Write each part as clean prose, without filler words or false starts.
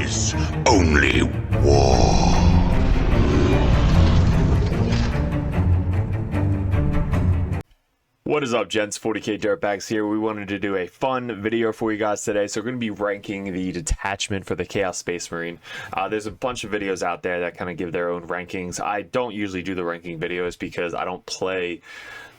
is only war. What is up, gents? 40k Dirtbags here. We wanted to do a fun video for you guys today. So we're going to be ranking the detachment for the Chaos Space Marine. There's a bunch of videos out there that kind of give their own rankings. I don't usually do the ranking videos because I don't play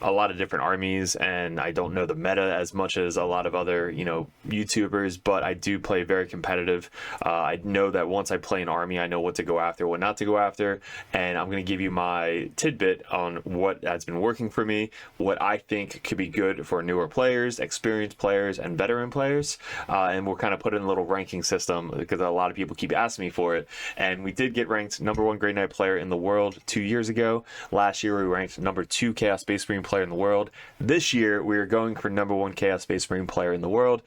a lot of different armies and I don't know the meta as much as a lot of other, YouTubers, but I do play very competitive. I know that once I play an army, I know what to go after, what not to go after, and I'm going to give you my tidbit on what has been working for me, what I think could be good for newer players, experienced players, and veteran players, and we'll kind of put in a little ranking system because a lot of people keep asking me for it, and we did get ranked #1 Grey Knight player in the world 2 years ago. Last year we ranked #2 Chaos Space Marine player in the world. This year we are going for #1 Chaos Space Marine player in the world,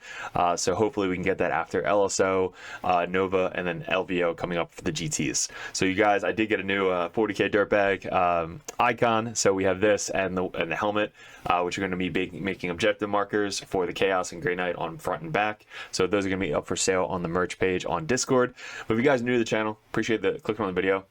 so hopefully we can get that after LSO, Nova, and then LVO coming up for the GTs. So you guys, I did get a new 40k Dirtbag icon, so we have this and the helmet, which are going to be making objective markers for the Chaos and Grey Knight on front and back. So those are going to be up for sale on the merch page on Discord. But if you guys are new to the channel, appreciate the clicking on the video.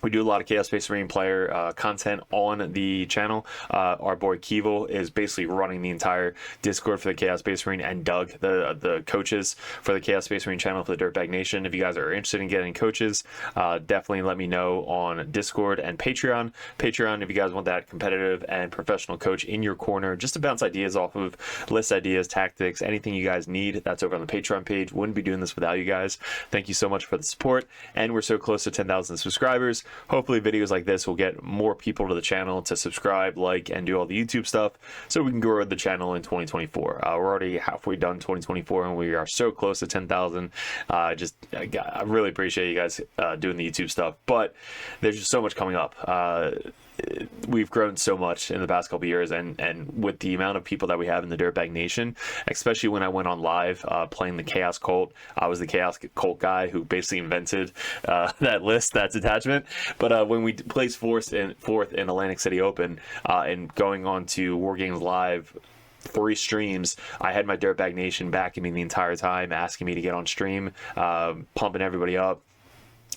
We do a lot of Chaos Space Marine player content on the channel. Our boy Keevil is basically running the entire Discord for the Chaos Space Marine, and Doug, the coaches for the Chaos Space Marine channel for the Dirtbag Nation. If you guys are interested in getting coaches, definitely let me know on Discord and Patreon. Patreon, if you guys want that competitive and professional coach in your corner, just to bounce ideas off of, list ideas, tactics, anything you guys need, that's over on the Patreon page. Wouldn't be doing this without you guys. Thank you so much for the support, and we're so close to 10,000 subscribers. Hopefully videos like this will get more people to the channel to subscribe, like, and do all the YouTube stuff so we can grow the channel in 2024. We're already halfway done 2024 and we are so close to 10,000. I really appreciate you guys doing the YouTube stuff, but there's just so much coming up. We've grown so much in the past couple years, and with the amount of people that we have in the Dirtbag Nation, especially when I went on live playing the Chaos Cult. I was the Chaos Cult guy who basically invented that list, that detachment. But when we placed fourth in Atlantic City Open and going on to War Games Live 3 streams, I had my Dirtbag Nation backing me the entire time, asking me to get on stream, pumping everybody up,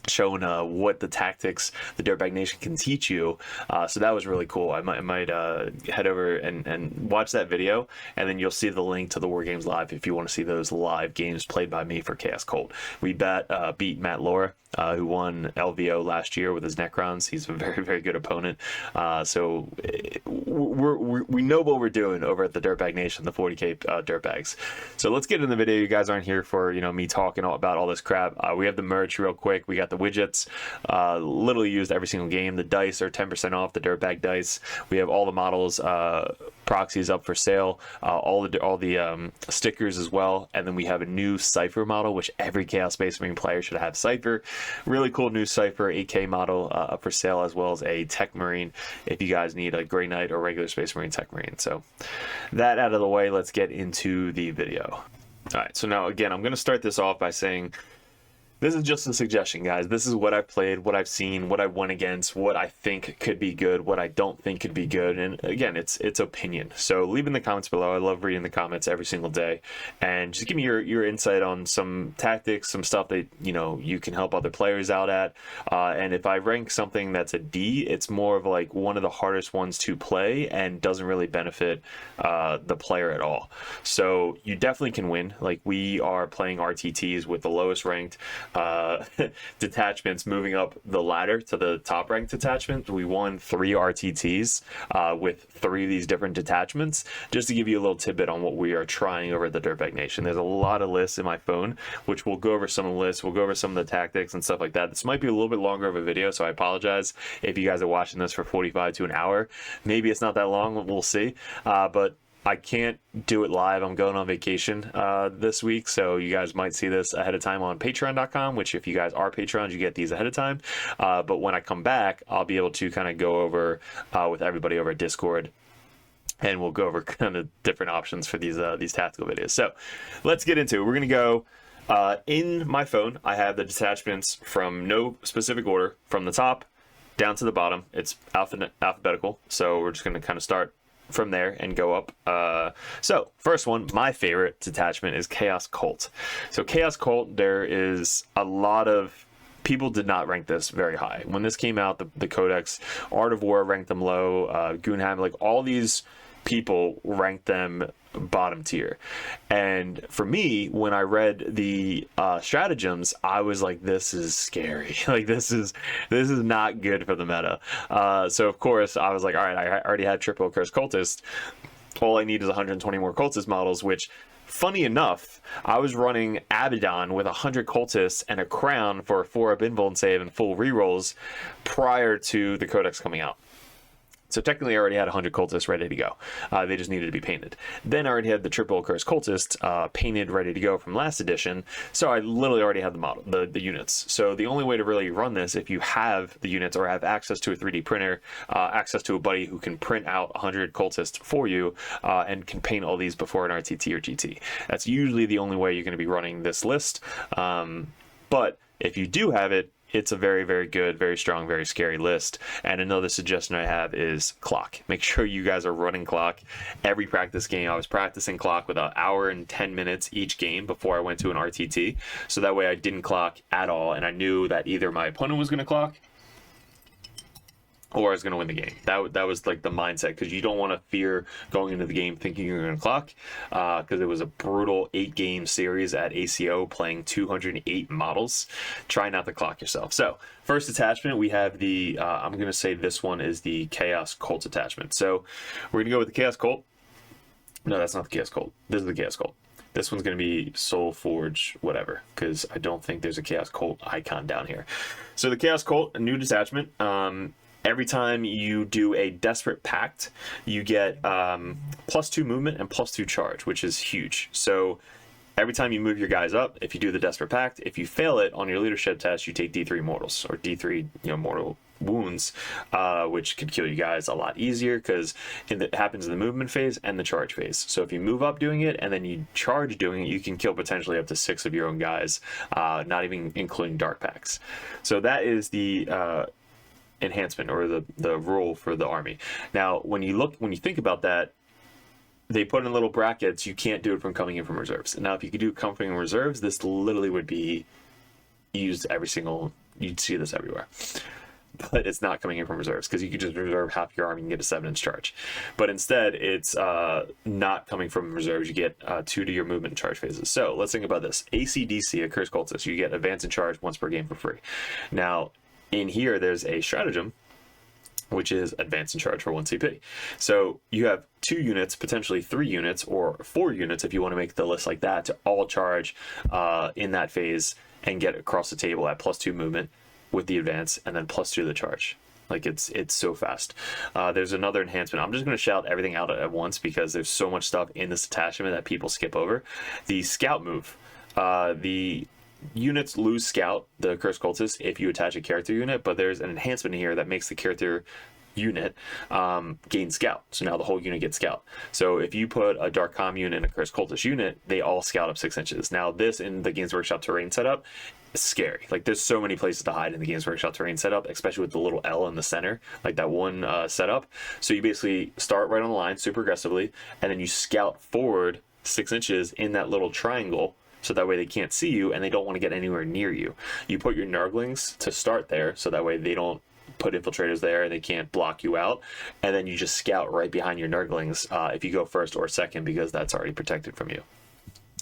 showing what the tactics the Dirtbag Nation can teach you. So that was really cool. I might head over and watch that video, and then you'll see the link to the War Games Live if you want to see those live games played by me for Chaos Cult. We beat Matt Laura, who won LVO last year with his Necrons. He's a very, very good opponent. So we know what we're doing over at the Dirtbag Nation, the 40k Dirtbags. So let's get in the video. You guys aren't here for me talking about all this crap. We have the merch real quick. We got the widgets, literally used every single game. The dice are 10% off, the Dirtbag dice. We have all the models, proxies up for sale, all the stickers as well, and then we have a new Cypher model, which every Chaos Space Marine player should have. Cypher, really cool new Cypher 8K model up for sale, as well as a Tech Marine if you guys need a Grey Knight or regular Space Marine Tech Marine. So that out of the way, let's get into the video. All right, so now again, I'm going to start this off by saying this is just a suggestion, guys. This is what I've played, what I've seen, what I went against, what I think could be good, what I don't think could be good. And again, it's opinion. So leave in the comments below. I love reading the comments every single day. And just give me your insight on some tactics, some stuff that, you can help other players out at. And if I rank something that's a D, it's more of like one of the hardest ones to play and doesn't really benefit the player at all. So you definitely can win. Like, we are playing RTTs with the lowest ranked detachments, moving up the ladder to the top ranked detachment. We won 3 RTTs with 3 of these different detachments, just to give you a little tidbit on what we are trying over at the Dirtbag Nation. There's a lot of lists in my phone, which we'll go over some of the lists, we'll go over some of the tactics and stuff like that. This might be a little bit longer of a video, so I apologize if you guys are watching this for 45 to an hour. Maybe it's not that long, we'll see. But I can't do it live. I'm going on vacation this week, so you guys might see this ahead of time on patreon.com, which if you guys are patrons, you get these ahead of time. But when I come back, I'll be able to kind of go over with everybody over at Discord, and we'll go over kind of different options for these tactical videos. So let's get into it. We're going to go in my phone. I have the detachments from no specific order, from the top down to the bottom. It's alphabetical, so we're just going to kind of start from there and go up. So first one, my favorite detachment is Chaos Cult. So Chaos Cult, there is a lot of people did not rank this very high when this came out. The Codex, Art of War ranked them low. Goonham, like all these people ranked them bottom tier. And for me, when I read the stratagems, I was like, this is scary. Like this is not good for the meta. So of course I was like, all right, I already had triple Curse Cultist. All I need is 120 more Cultist models, which, funny enough, I was running Abaddon with 100 Cultists and a Crown for a 4-up invuln save and full rerolls prior to the Codex coming out. So technically I already had 100 Cultists ready to go. They just needed to be painted. Then I already had the triple Curse Cultist painted, ready to go from last edition. So I literally already had the model, the units. So the only way to really run this, if you have the units or have access to a 3D printer, access to a buddy who can print out 100 Cultists for you and can paint all these before an RTT or GT. That's usually the only way you're going to be running this list. But if you do have it, it's a very, very good, very strong, very scary list. And another suggestion I have is clock. Make sure you guys are running clock every practice game. I was practicing clock with an hour and 10 minutes each game before I went to an RTT. So that way I didn't clock at all. And I knew that either my opponent was going to clock or I was going to win the game. That was like the mindset, because you don't want to fear going into the game thinking you're going to clock, because it was a brutal 8-game series at ACO playing 208 models. Try not to clock yourself. So first attachment, we have the, I'm going to say this one is the Chaos Cult attachment. So we're going to go with the Chaos Cult. No, that's not the Chaos Cult. This is the Chaos Cult. This one's going to be Soul Forge, whatever, because I don't think there's a Chaos Cult icon down here. So the Chaos Cult, a new detachment. Every time you do a Desperate Pact, you get +2 movement and +2 charge, which is huge. So every time you move your guys up, if you do the Desperate Pact, if you fail it on your leadership test, you take D3 mortals, or D3 mortal wounds, which could kill you guys a lot easier, because it happens in the movement phase and the charge phase. So if you move up doing it and then you charge doing it, you can kill potentially up to 6 of your own guys, not even including Dark Packs. So that is the enhancement, or the rule for the army. Now when you think about that, they put in little brackets, you can't do it from coming in from reserves. Now if you could do it coming from reserves, this literally would be used you'd see this everywhere. But it's not coming in from reserves, because you could just reserve half your army and get a 7-inch charge. But instead it's not coming from reserves. You get 2 to your movement and charge phases. So let's think about this. ACDC, a Curse Cultist, you get advance and charge once per game for free. Now in here, there's a stratagem, which is advance and charge for 1 CP. So you have 2 units, potentially 3 units, or 4 units if you want to make the list like that, to all charge in that phase and get across the table at +2 movement with the advance, and then +2 the charge. Like it's so fast. There's another enhancement. I'm just going to shout everything out at once, because there's so much stuff in this attachment that people skip over. The scout move. The units lose scout, the Curse Cultist, if you attach a character unit, but there's an enhancement here that makes the character unit gain scout. So now the whole unit gets scout. So if you put a Dark Com unit and a Curse Cultist unit, they all scout up 6 inches. Now this, in the Games Workshop terrain setup, is scary. Like there's so many places to hide in the Games Workshop terrain setup, especially with the little L in the center, like that one setup. So you basically start right on the line super aggressively, and then you scout forward 6 inches in that little triangle, so that way they can't see you and they don't want to get anywhere near you. You put your Nurglings to start there, so that way they don't put infiltrators there and they can't block you out. And then you just scout right behind your Nurglings if you go first or second, because that's already protected from you.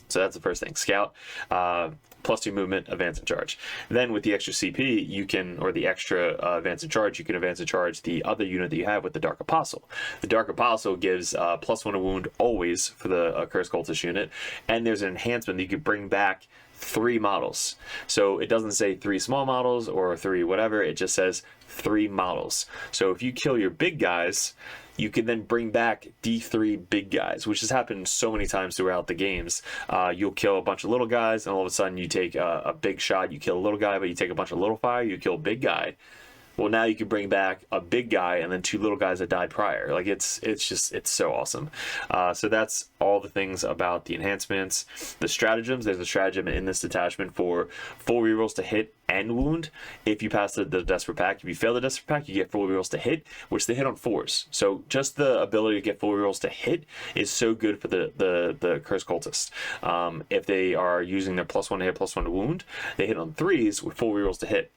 So that's the first thing. Scout, +2 movement, advance and charge. Then with the extra CP, you can, or the extra advance and charge, you can advance and charge the other unit that you have with the Dark Apostle. The Dark Apostle gives +1 a wound always for the Curse Cultist unit, and there's an enhancement that you could bring back 3 models. So it doesn't say 3 small models or 3 whatever, it just says 3 models. So if you kill your big guys, you can then bring back D3 big guys, which has happened so many times throughout the games. You'll kill a bunch of little guys, and all of a sudden you take a big shot, you kill a little guy, but you take a bunch of little fire, you kill a big guy. Well, now you can bring back a big guy and then 2 little guys that died prior. Like it's so awesome. So that's all the things about the enhancements. The stratagems, there's a stratagem in this detachment for full rerolls to hit and wound if you pass the Desperate Pact. If you fail the Desperate Pact, you get full rerolls to hit, which they hit on 4s. So just the ability to get full rerolls to hit is so good for the Cursed Cultist. If they are using their +1 to hit, +1 to wound, they hit on 3s with full rerolls to hit.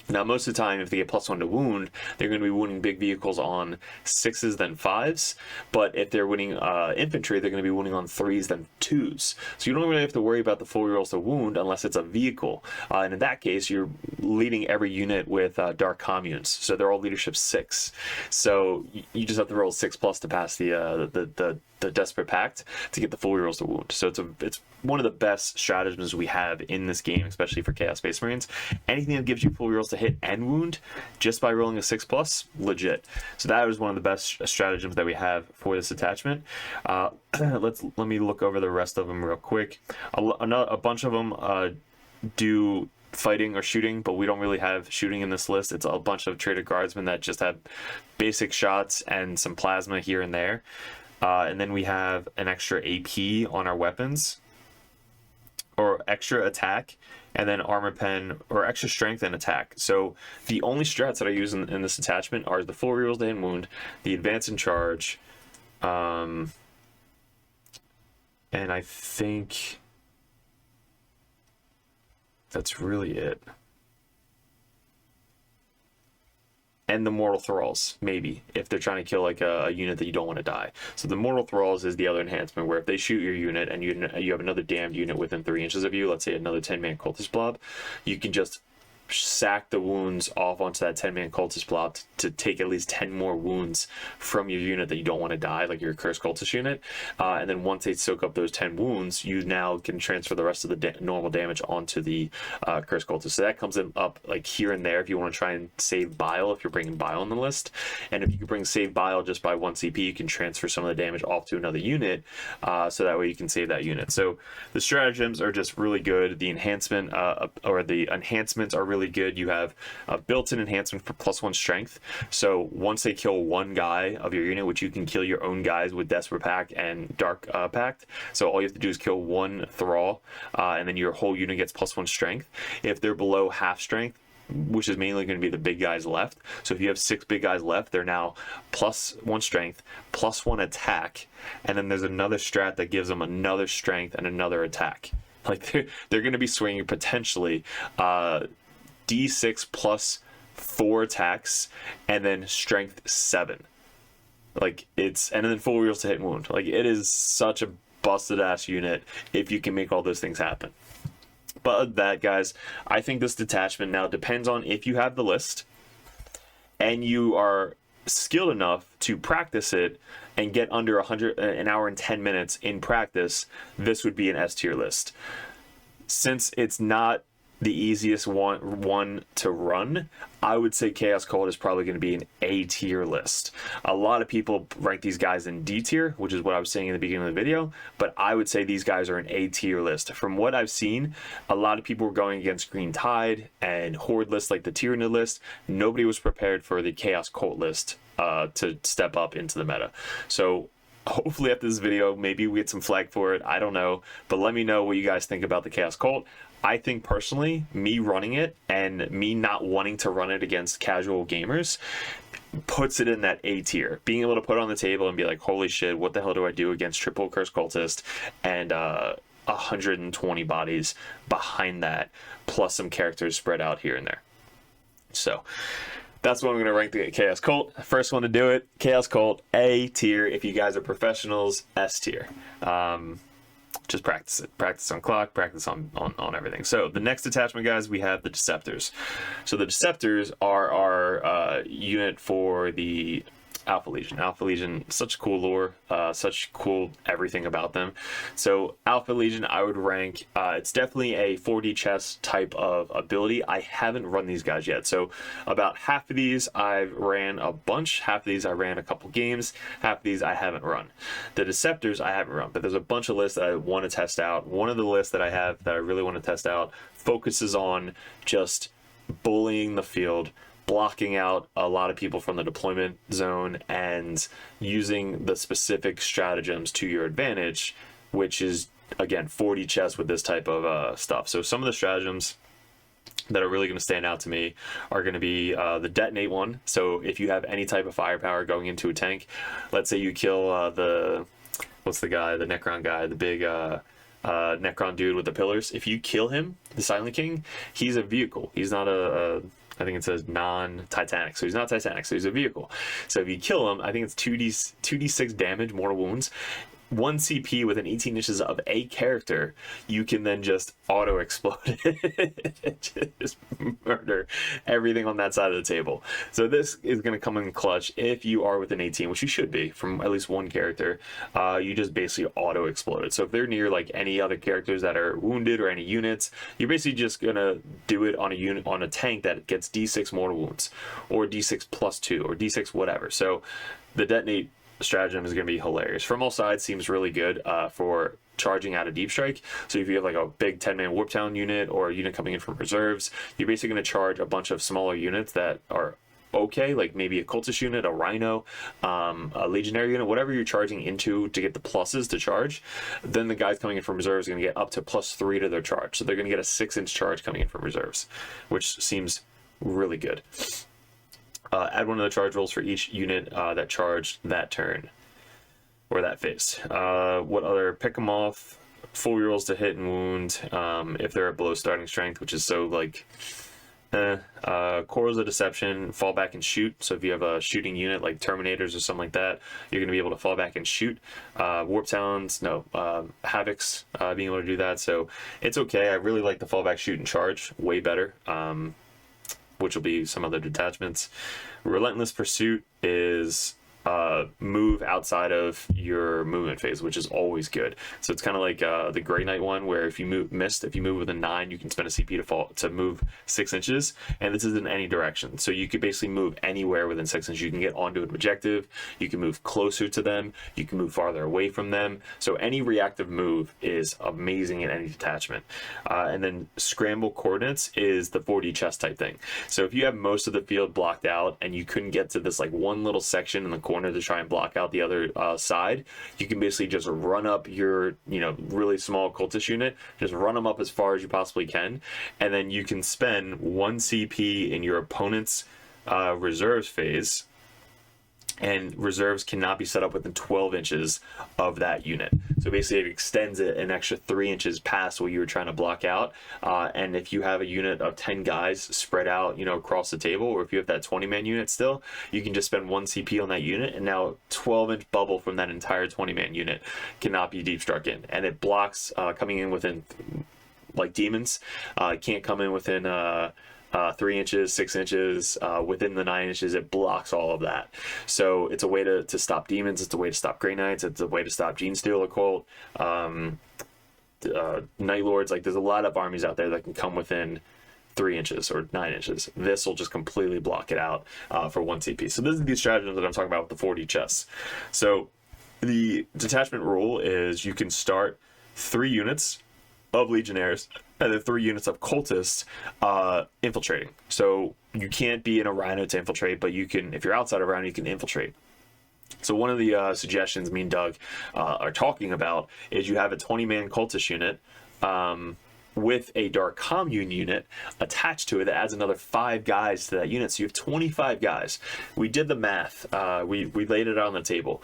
Now, most of the time, if they get +1 to wound, they're going to be wounding big vehicles on 6s, then 5s. But if they're winning infantry, they're going to be wounding on 3s, then 2s. So you don't really have to worry about the full rerolls to wound unless it's a vehicle. And in that case, you're leading every unit with Dark Communes. So they're all leadership 6. So you just have to roll 6+ to pass the Desperate Pact to get the full rerolls to wound. So it's one of the best stratagems we have in this game, especially for Chaos Space Marines. Anything that gives you full rerolls to hit and wound just by rolling a 6+, legit. So that is one of the best stratagems that we have for this attachment. Let me look over the rest of them real quick. A bunch of them do fighting or shooting, but we don't really have shooting in this list. It's a bunch of traded guardsmen that just have basic shots and some plasma here and there. And then we have an extra AP on our weapons, or extra attack, and then armor pen, or extra strength and attack. So the only strats that I use in this attachment are the full rerolls to hit and wound, the advance and charge, and I think that's really it. And the Mortal Thralls, maybe, if they're trying to kill like a unit that you don't want to die. So the Mortal Thralls is the other enhancement, where if they shoot your unit and you have another damned unit within 3 inches of you, let's say another 10-man cultist blob, you can just sack the wounds off onto that 10-man cultist blob to take at least 10 more wounds from your unit that you don't want to die, like your Cursed Cultist unit. And then once they soak up those 10 wounds, you now can transfer the rest of the normal damage onto the Cursed Cultist. So that comes up like here and there if you want to try and save Bile, if you're bringing Bile on the list. And if you can bring save Bile just by 1 CP, you can transfer some of the damage off to another unit, so that way you can save that unit. So the stratagems are just really good. The enhancement or the enhancements are really good. You have a built-in enhancement for +1 strength. So once they kill 1 guy of your unit, which you can kill your own guys with Desperate Pact and Dark Pact. So all you have to do is kill 1 Thrall, and then your whole unit gets +1 strength. If they're below half strength, which is mainly going to be the big guys left. So if you have 6 big guys left, they're now +1 strength, +1 attack, and then there's another strat that gives them another strength and another attack. Like they're going to be swinging potentially D6 plus 4 attacks and then strength 7. Like and then full rerolls to hit and wound. Like it is such a busted ass unit if you can make all those things happen. But other than that, guys, I think this detachment now depends on if you have the list and you are skilled enough to practice it and get under an hour and 10 minutes in practice. This would be an S tier list. Since it's not the easiest one to run, I would say Chaos Cult is probably going to be an A tier list. A lot of people rank these guys in D tier, which is what I was saying in the beginning of the video, but I would say these guys are an A tier list. From what I've seen, a lot of people were going against Green Tide and Horde lists like the Tyranid list. Nobody was prepared for the Chaos Cult list to step up into the meta. So hopefully after this video, maybe we get some flag for it. I don't know, but let me know what you guys think about the Chaos Cult. I think personally, me running it and me not wanting to run it against casual gamers puts it in that A tier. Being able to put it on the table and be like, holy shit, what the hell do I do against triple Cursed Cultist and 120 bodies behind that, plus some characters spread out here and there. So that's what I'm going to rank the Chaos Cult. First one to do it, Chaos Cult, A tier. If you guys are professionals, S tier. Just practice it. Practice on clock, practice on everything. So the next attachment, guys, we have the Deceptors. So the Deceptors are our unit for the Alpha Legion. Alpha Legion, such cool lore, such cool everything about them. So Alpha Legion, I would rank, it's definitely a 4D chess type of ability. I haven't run these guys yet. So about half of these I've ran a bunch, half of these I ran a couple games, half of these I haven't run. The Deceptors I haven't run, but there's a bunch of lists that I want to test out. One of the lists that I have that I really want to test out focuses on just bullying the field, blocking out a lot of people from the deployment zone and using the specific stratagems to your advantage, which is, again, 40 chess with this type of stuff. So some of the stratagems that are really going to stand out to me are going to be the detonate one. So if you have any type of firepower going into a tank, let's say you kill what's the guy, the Necron guy, the big Necron dude with the pillars. If you kill him, the Silent King, he's a vehicle. He's not I think it says non-Titanic, so he's not Titanic, so he's a vehicle. So if you kill him, I think it's 2d6 damage, mortal wounds, 1 CP within 18 inches of a character. You can then just auto explode it, just murder everything on that side of the table. So this is going to come in clutch if you are within 18, which you should be from at least one character. You just basically auto explode it. So if they're near like any other characters that are wounded or any units, you're basically just gonna do it on a unit, on a tank that gets D6 mortal wounds, or D6 plus 2, or D6 whatever. So the detonate stratagem is going to be hilarious. From all sides, seems really good for charging out a deep strike. So if you have like a big 10-man Warp Town unit or a unit coming in from reserves, you're basically going to charge a bunch of smaller units that are okay, like maybe a cultist unit, a rhino, a legionary unit, whatever you're charging into to get the pluses to charge. Then the guys coming in from reserves are going to get up to +3 to their charge. So they're going to get a 6-inch charge coming in from reserves, which seems really good. Add one of the charge rolls for each unit that charged that turn or that phase. What other? Pick them off. Full rerolls to hit and wound if they're at below starting strength, which is so like. Corals of Deception, fall back and shoot. So if you have a shooting unit like Terminators or something like that, you're going to be able to fall back and shoot. Warp Talons, no. Havocs, being able to do that. So it's okay. I really like the fallback, shoot, and charge. Way better. Which will be some other detachments. Relentless Pursuit is move outside of your movement phase, which is always good. So it's kind of like the Grey Knight one, where if you move with a 9, you can spend a CP to move 6 inches, and this is in any direction. So you could basically move anywhere within 6 inches. You can get onto an objective, you can move closer to them, you can move farther away from them. So any reactive move is amazing in any detachment. And then Scramble Coordinates is the 4D chess type thing. So if you have most of the field blocked out and you couldn't get to this like one little section in the corner to try and block out the other side, you can basically just run up your really small cultist unit, just run them up as far as you possibly can, and then you can spend 1 CP in your opponent's reserves phase, and reserves cannot be set up within 12 inches of that unit. So basically it extends it an extra 3 inches past what you were trying to block out. And if you have a unit of 10 guys spread out, across the table, or if you have that 20-man unit still, you can just spend 1 CP on that unit, and now 12-inch bubble from that entire 20-man unit cannot be deep struck in. And it blocks coming in within, like demons, can't come in within 3 inches, 6 inches, within the 9 inches, it blocks all of that. So it's a way to stop demons, it's a way to stop Grey Knights, it's a way to stop Gene Stealer Cult, Night Lords. Like there's a lot of armies out there that can come within 3 inches or 9 inches. This will just completely block it out for 1 CP. So this is the strategy that I'm talking about with the 4D chess. So the detachment rule is you can start 3 units of Legionnaires and then 3 units of cultists infiltrating. So you can't be in a rhino to infiltrate, but you can, if you're outside of a rhino, you can infiltrate. So one of the suggestions me and Doug are talking about is you have a 20-man cultist unit with a Dark Commune unit attached to it that adds another 5 guys to that unit. So you have 25 guys. We did the math. We laid it out on the table.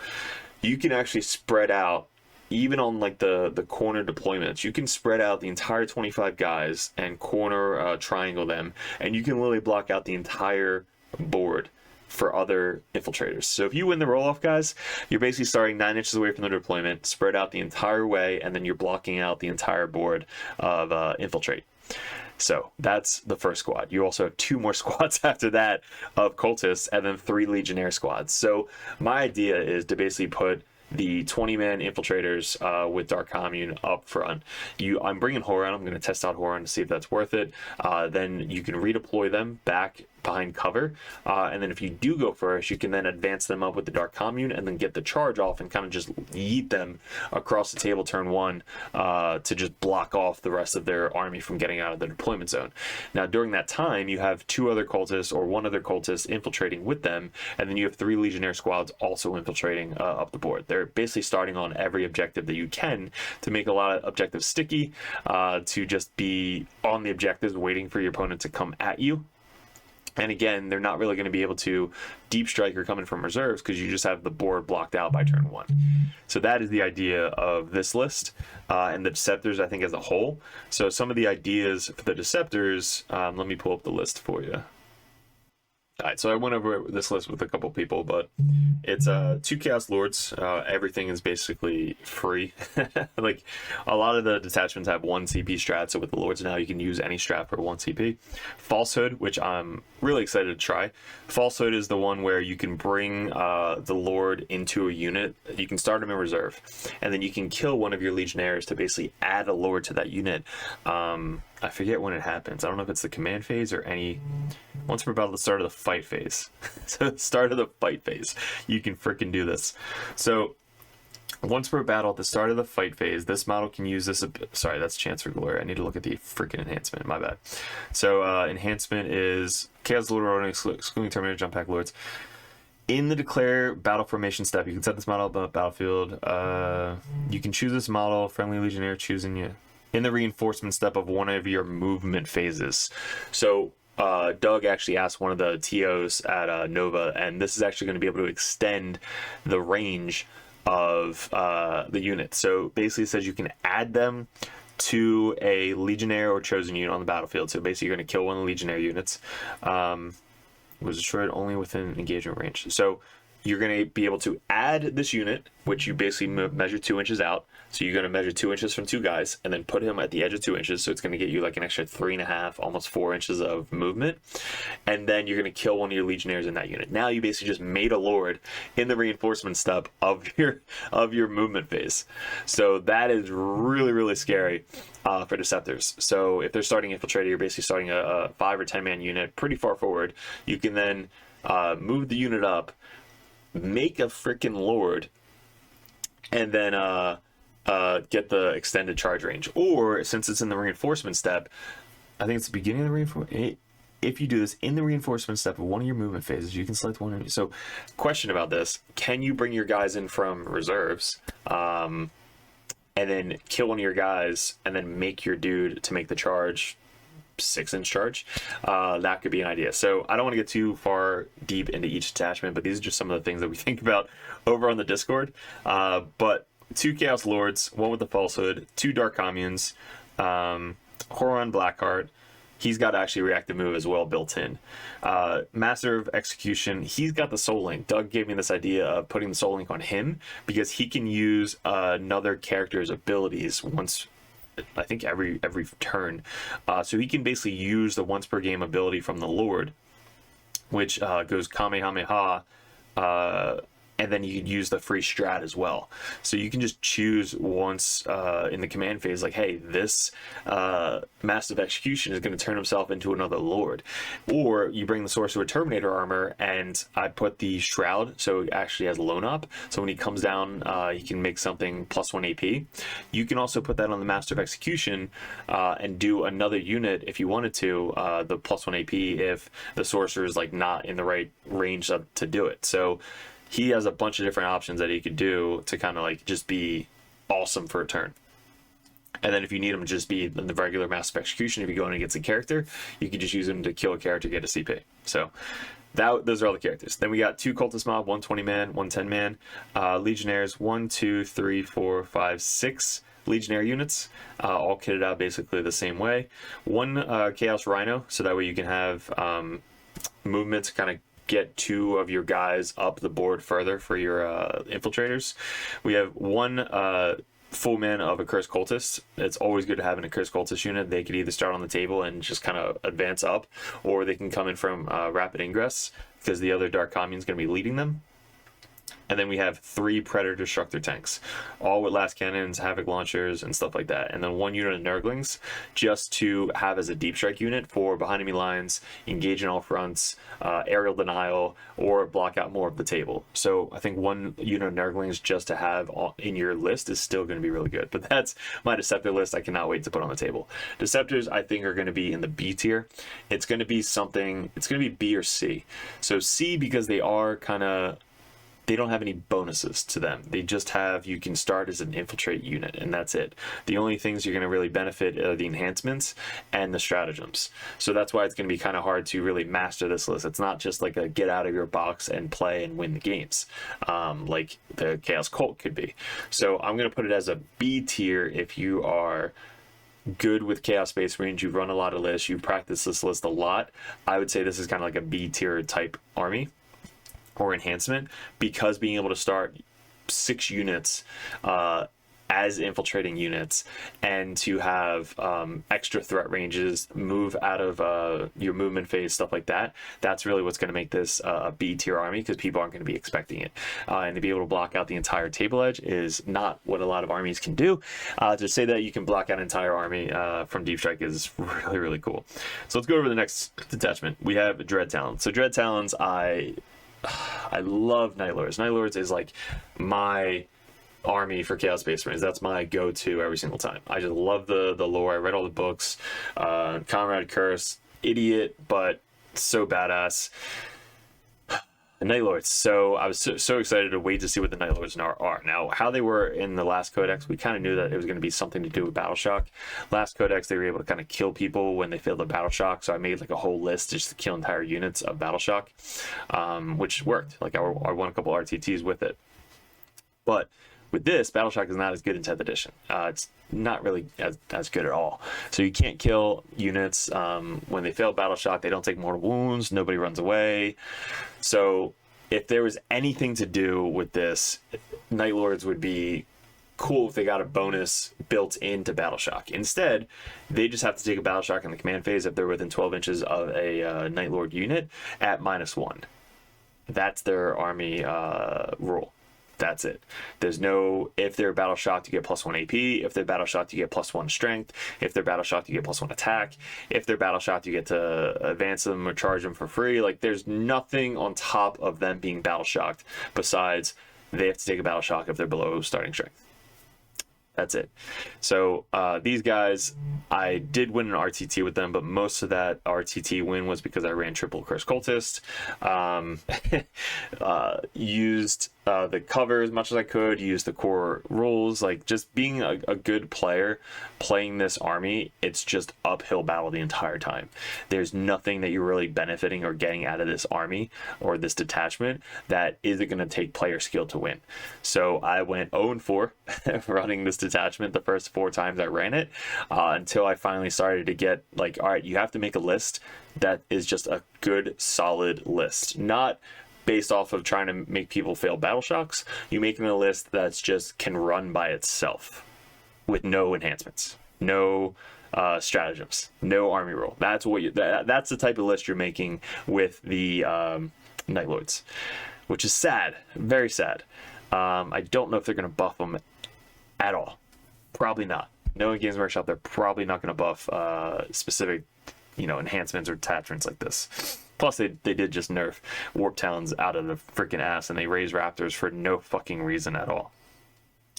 You can actually spread out, even on like the corner deployments, you can spread out the entire 25 guys and corner triangle them, and you can literally block out the entire board for other infiltrators. So if you win the roll-off, guys, you're basically starting 9 inches away from the deployment, spread out the entire way, and then you're blocking out the entire board of infiltrate. So that's the first squad. You also have 2 more squads after that of cultists, and then 3 legionnaire squads. So my idea is to basically put the 20-man infiltrators with Dark Commune up front. I'm bringing Horon. I'm going to test out Horon to see if that's worth it. Then you can redeploy them back behind cover, and then if you do go first, you can then advance them up with the Dark Commune and then get the charge off and kind of just yeet them across the table turn 1 to just block off the rest of their army from getting out of the deployment zone. Now during that time, you have 2 other cultists or 1 other cultist infiltrating with them, and then you have 3 Legionnaire squads also infiltrating up the board. They're basically starting on every objective that you can to make a lot of objectives sticky, to just be on the objectives waiting for your opponent to come at you. And again, they're not really going to be able to deep strike or come in from reserves because you just have the board blocked out by turn 1. So that is the idea of this list, and the Deceptors, I think, as a whole. So some of the ideas for the Deceptors, let me pull up the list for you. All right, so I went over this list with a couple people, but it's 2 Chaos Lords. Everything is basically free. Like, a lot of the detachments have 1 CP strat, so with the Lords now you can use any strat for 1 CP. Falsehood, which I'm really excited to try. Falsehood is the one where you can bring the Lord into a unit. You can start him in reserve, and then you can kill one of your Legionnaires to basically add a Lord to that unit. I forget when it happens. I don't know if it's the command phase or once we're about to start of the fight phase. So start of the fight phase, you can freaking do this. So once we're battle at the start of the fight phase, this model can use this. Sorry, that's Chance for Glory. I need to look at the freaking enhancement. My bad. So enhancement is Chaos Lord Rodent, excluding Terminator Jump Pack Lords. In the declare battle formation step, you can set this model up on the battlefield. You can choose this model, friendly Legionnaire choosing you. In the reinforcement step of one of your movement phases. So Doug actually asked one of the TOs at Nova, and this is actually going to be able to extend the range of the unit. So basically it says you can add them to a Legionnaire or chosen unit on the battlefield. So basically you're going to kill one of the Legionnaire units. Was destroyed only within engagement range. So you're going to be able to add this unit, which you basically measure 2 inches out. So you're going to measure 2 inches from 2 guys and then put him at the edge of 2 inches. So it's going to get you like an extra 3.5, almost 4 inches of movement. And then you're going to kill one of your Legionnaires in that unit. Now you basically just made a Lord in the reinforcement step of your movement phase. So that is really, really scary for Deceptors. So if they're starting Infiltrator, you're basically starting a 5 or 10 man unit pretty far forward. You can then move the unit up, make a freaking Lord, and then get the extended charge range. Or since it's in the reinforcement step, I think it's the beginning of the reinforcement. If you do this in the reinforcement step of one of your movement phases, you can select one. So, question about this: can you bring your guys in from reserves, and then kill one of your guys, and then make your dude to make the charge? 6-inch charge. That could be an idea. So I don't want to get too far deep into each detachment, but these are just some of the things that we think about over on the Discord. But 2 Chaos Lords, 1 with the Falsehood, 2 Dark Communes, Horon Blackheart. He's got actually reactive move as well built in. Master of Execution, he's got the Soul Link. Doug gave me this idea of putting the Soul Link on him because he can use another character's abilities once, I think every turn. So he can basically use the once per game ability from the Lord, which goes Kamehameha, and then you can use the free strat as well. So you can just choose once in the command phase, like, hey, this Massive Execution is going to turn himself into another Lord. Or you bring the Sorcerer Terminator armor, and I put the Shroud, so it actually has Lone Up. So when he comes down, he can make something +1 AP. You can also put that on the Master of Execution and do another unit if you wanted to, the +1 AP if the Sorcerer is like not in the right range to do it. So he has a bunch of different options that he could do to kind of like just be awesome for a turn. And then if you need him to just be in the regular Massive Execution, if you go in against a character, you can just use him to kill a character, get a CP. So those are all the characters. Then we got 2 Cultist Mob, 1 20-man, 1 10-man. Legionnaires, 1, 2, 3, 4, 5, 6 Legionnaire units, all kitted out basically the same way. 1 Chaos Rhino, so that way you can have movement to kind of get 2 of your guys up the board further for your infiltrators. We have 1 full man of a Cursed Cultist. It's always good to have in a Cursed Cultist unit. They could either start on the table and just kind of advance up, or they can come in from rapid ingress because the other Dark Commune is going to be leading them. And then we have 3 Predator Destructor tanks, all with last cannons, Havoc launchers, and stuff like that. And then 1 unit of Nurglings just to have as a deep strike unit for behind enemy lines, engage in all fronts, aerial denial, or block out more of the table. So I think 1 unit of Nurglings just to have in your list is still going to be really good. But that's my Deceptor list. I cannot wait to put on the table. Deceptors, I think, are going to be in the B tier. It's going to be something, it's going to be B or C. So C, because they are kind of, they don't have any bonuses to them. They just have, you can start as an infiltrate unit, and that's it. The only things you're going to really benefit are the enhancements and the stratagems. So that's why it's going to be kind of hard to really master this list. It's not just like a get out of your box and play and win the games, like the Chaos Cult could be. So I'm going to put it as a B tier if you are good with Chaos Space Marines, you've run a lot of lists, you practice this list a lot. I would say this is kind of like a B tier type army or enhancement, because being able to start 6 units as infiltrating units and to have extra threat ranges, move out of your movement phase, stuff like that, that's really what's going to make this a B tier army, because people aren't going to be expecting it. And to be able to block out the entire table edge is not what a lot of armies can do. To say that you can block out an entire army from Deep Strike is really, really cool. So let's go over the next detachment. We have Dread Talons. So Dread Talons, I love Night Lords. Night Lords is like my army for Chaos Space Marines. That's my go-to every single time. I just love the lore. I read all the books. Conrad Curse, idiot, but so badass. Night Lords. So I was so excited to wait to see what the Night Lords are. Now, how they were in the last codex, we kind of knew that it was going to be something to do with Battle Shock. Last codex, they were able to kind of kill people when they failed the Battle Shock, so I made like a whole list just to kill entire units of Battle Shock, which worked. Like I won a couple RTTs with it. But with this, Battle Shock is not as good in 10th edition. It's not really as good at all. So you can't kill units when they fail Battle Shock. They don't take mortal wounds. Nobody runs away. So if there was anything to do with this, Night Lords would be cool if they got a bonus built into Battle Shock. Instead, they just have to take a Battle Shock in the command phase if they're within 12 inches of a Night Lord unit at -1. That's their army rule. That's it. There's no, if they're battle shocked, you get +1 AP. If they're battle shocked, you get +1 strength. If they're battle shocked, you get +1 attack. If they're battle shocked, you get to advance them or charge them for free. Like, there's nothing on top of them being battle shocked besides they have to take a battle shock if they're below starting strength. That's it. So these guys, I did win an RTT with them, but most of that RTT win was because I ran triple Curse Cultist, used the cover as much as I could, used the core rules. Like, just being a good player playing this army, it's just uphill battle the entire time. There's nothing that you're really benefiting or getting out of this army or this detachment that isn't going to take player skill to win. So I went 0-4 running this detachment the first 4 times I ran it, until I finally started to get like, all right, you have to make a list that is just a good solid list, not based off of trying to make people fail battle shocks. You're making a list that's just can run by itself with no enhancements, no stratagems, no army roll. That's what that's the type of list you're making with the Night Lords, which is sad, very sad. I don't know if they're going to buff them at all. Probably not. Knowing Games Workshop, they're probably not going to buff specific, enhancements or attachments like this. Plus, they did just nerf Warp Talons out of the freaking ass, and they raised Raptors for no fucking reason at all.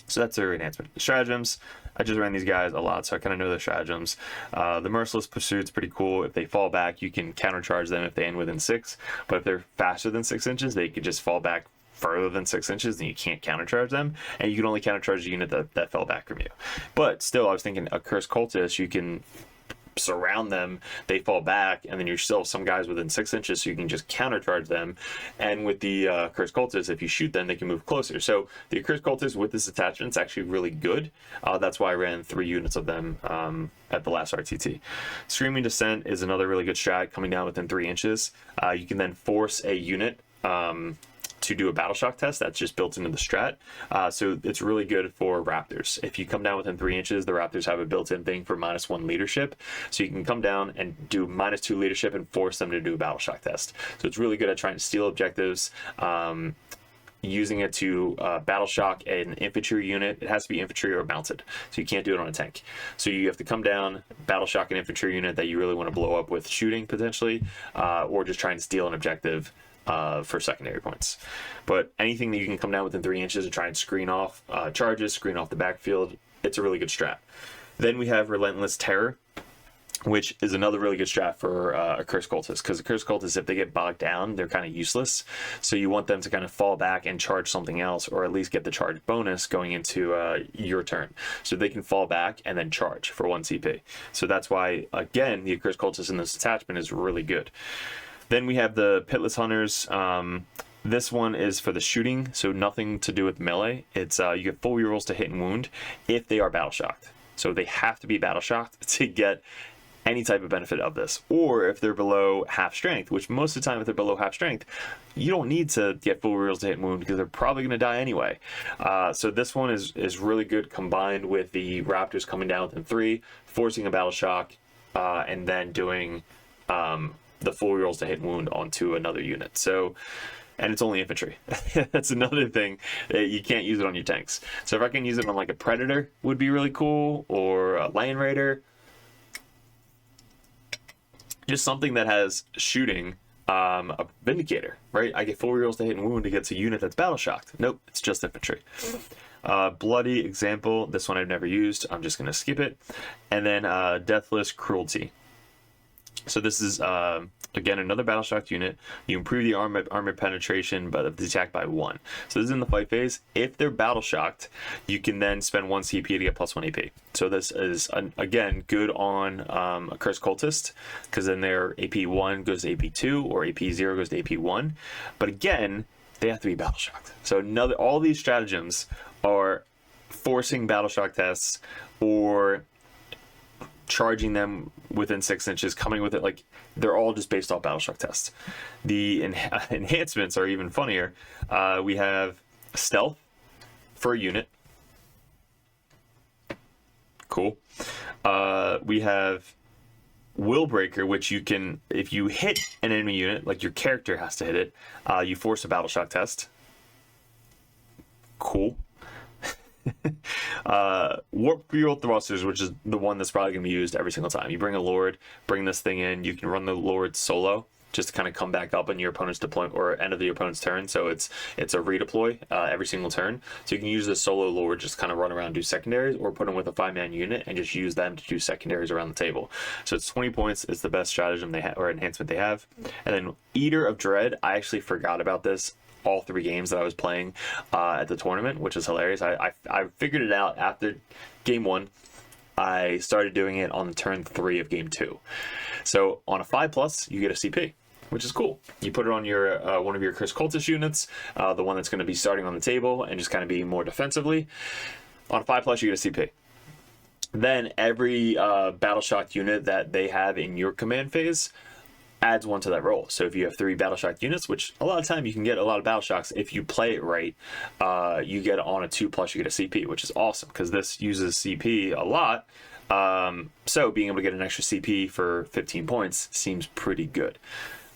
So that's their enhancement. Stratagems, I just ran these guys a lot, so I kind of know their stratagems. The Merciless Pursuit's pretty cool. If they fall back, you can countercharge them if they end within 6. But if they're faster than 6 inches, they could just fall back further than 6 inches, and you can't countercharge them, and you can only countercharge the unit that fell back from you. But still, I was thinking a Cursed Cultist, you can surround them, they fall back, and then you still have some guys within 6 inches, so you can just countercharge them. And with the Cursed Cultist, if you shoot them, they can move closer. So the Cursed Cultist with this attachment is actually really good. That's why I ran 3 units of them at the last RTT. Screaming Descent is another really good strat, coming down within 3 inches. You can then force a unit to do a battle shock test. That's just built into the strat. So it's really good for Raptors. If you come down within 3 inches, the Raptors have a built-in thing for -1 leadership. So you can come down and do -2 leadership and force them to do a battle shock test. So it's really good at trying to steal objectives. using it to battle shock an infantry unit. It has to be infantry or mounted, so you can't do it on a tank. So you have to come down, battle shock an infantry unit that you really want to blow up with shooting potentially, or just try and steal an objective for secondary points. But anything that you can come down within 3 inches and try and screen off charges, screen off the backfield, it's a really good strat. Then we have Relentless Terror, which is another really good strat for a Cursed Cultist, because the Cursed Cultists, if they get bogged down, they're kind of useless. So you want them to kind of fall back and charge something else, or at least get the charge bonus going into your turn. So they can fall back and then charge for 1 CP. So that's why, again, the Cursed Cultist in this attachment is really good. Then we have the Pitless Hunters. This one is for the shooting, so nothing to do with melee. It's you get full rerolls to hit and wound if they are battle shocked. So they have to be battle shocked to get any type of benefit of this. Or if they're below half strength, which most of the time if they're below half strength, you don't need to get full rerolls to hit and wound because they're probably going to die anyway. So this one is really good combined with the Raptors coming down within 3, forcing a battle shock, and then doing the full rerolls to hit and wound onto another unit. So, and it's only infantry. That's another thing. You can't use it on your tanks. So if I can use it on like a Predator, would be really cool, or a Land Raider. Just something that has shooting, a Vindicator, right? I get full rerolls to hit and wound against a unit that's battle shocked. Nope, it's just infantry. Bloody Example, this one I've never used. I'm just going to skip it. And then Deathless Cruelty. So this is, again, another battle shocked unit. You improve the armor penetration of the attack by 1. So this is in the fight phase. If they're battle shocked, you can then spend 1 CP to get plus 1 AP. So this is, again, good on a Cursed Cultist, because then their AP 1 goes to AP 2, or AP 0 goes to AP 1. But again, they have to be battle shocked. So all these stratagems are forcing battle shock tests, or charging them within 6 inches, coming with it, like they're all just based off battle shock tests. The enhancements are even funnier. We have Stealth for a unit. Cool. We have Will Breaker, which you can, if you hit an enemy unit, like your character has to hit it, you force a battle shock test. Cool. Warp Fuel Thrusters, which is the one that's probably going to be used every single time. You bring a Lord, bring this thing in, you can run the Lord solo, just to kind of come back up on your opponent's deployment, or end of the opponent's turn. So it's a redeploy every single turn. So you can use the solo Lord, just kind of run around and do secondaries, or put them with a 5-man unit and just use them to do secondaries around the table. So it's 20 points. It's the best stratagem they have, or enhancement they have. And then Eater of Dread, I actually forgot about this all 3 games that I was playing at the tournament, which is hilarious. I figured it out after game 1. I started doing it on turn 3 of game 2. So on a 5+, you get a CP, which is cool. You put it on your one of your Cursed Cultist units, the one that's going to be starting on the table and just kind of be more defensively. On a 5+, you get a CP. Then every battle shock unit that they have in your command phase adds 1 to that roll. So if you have 3 battle shock units, which a lot of time you can get a lot of battle shocks if you play it right, you get on a 2+, you get a CP, which is awesome because this uses CP a lot. So being able to get an extra CP for 15 points seems pretty good.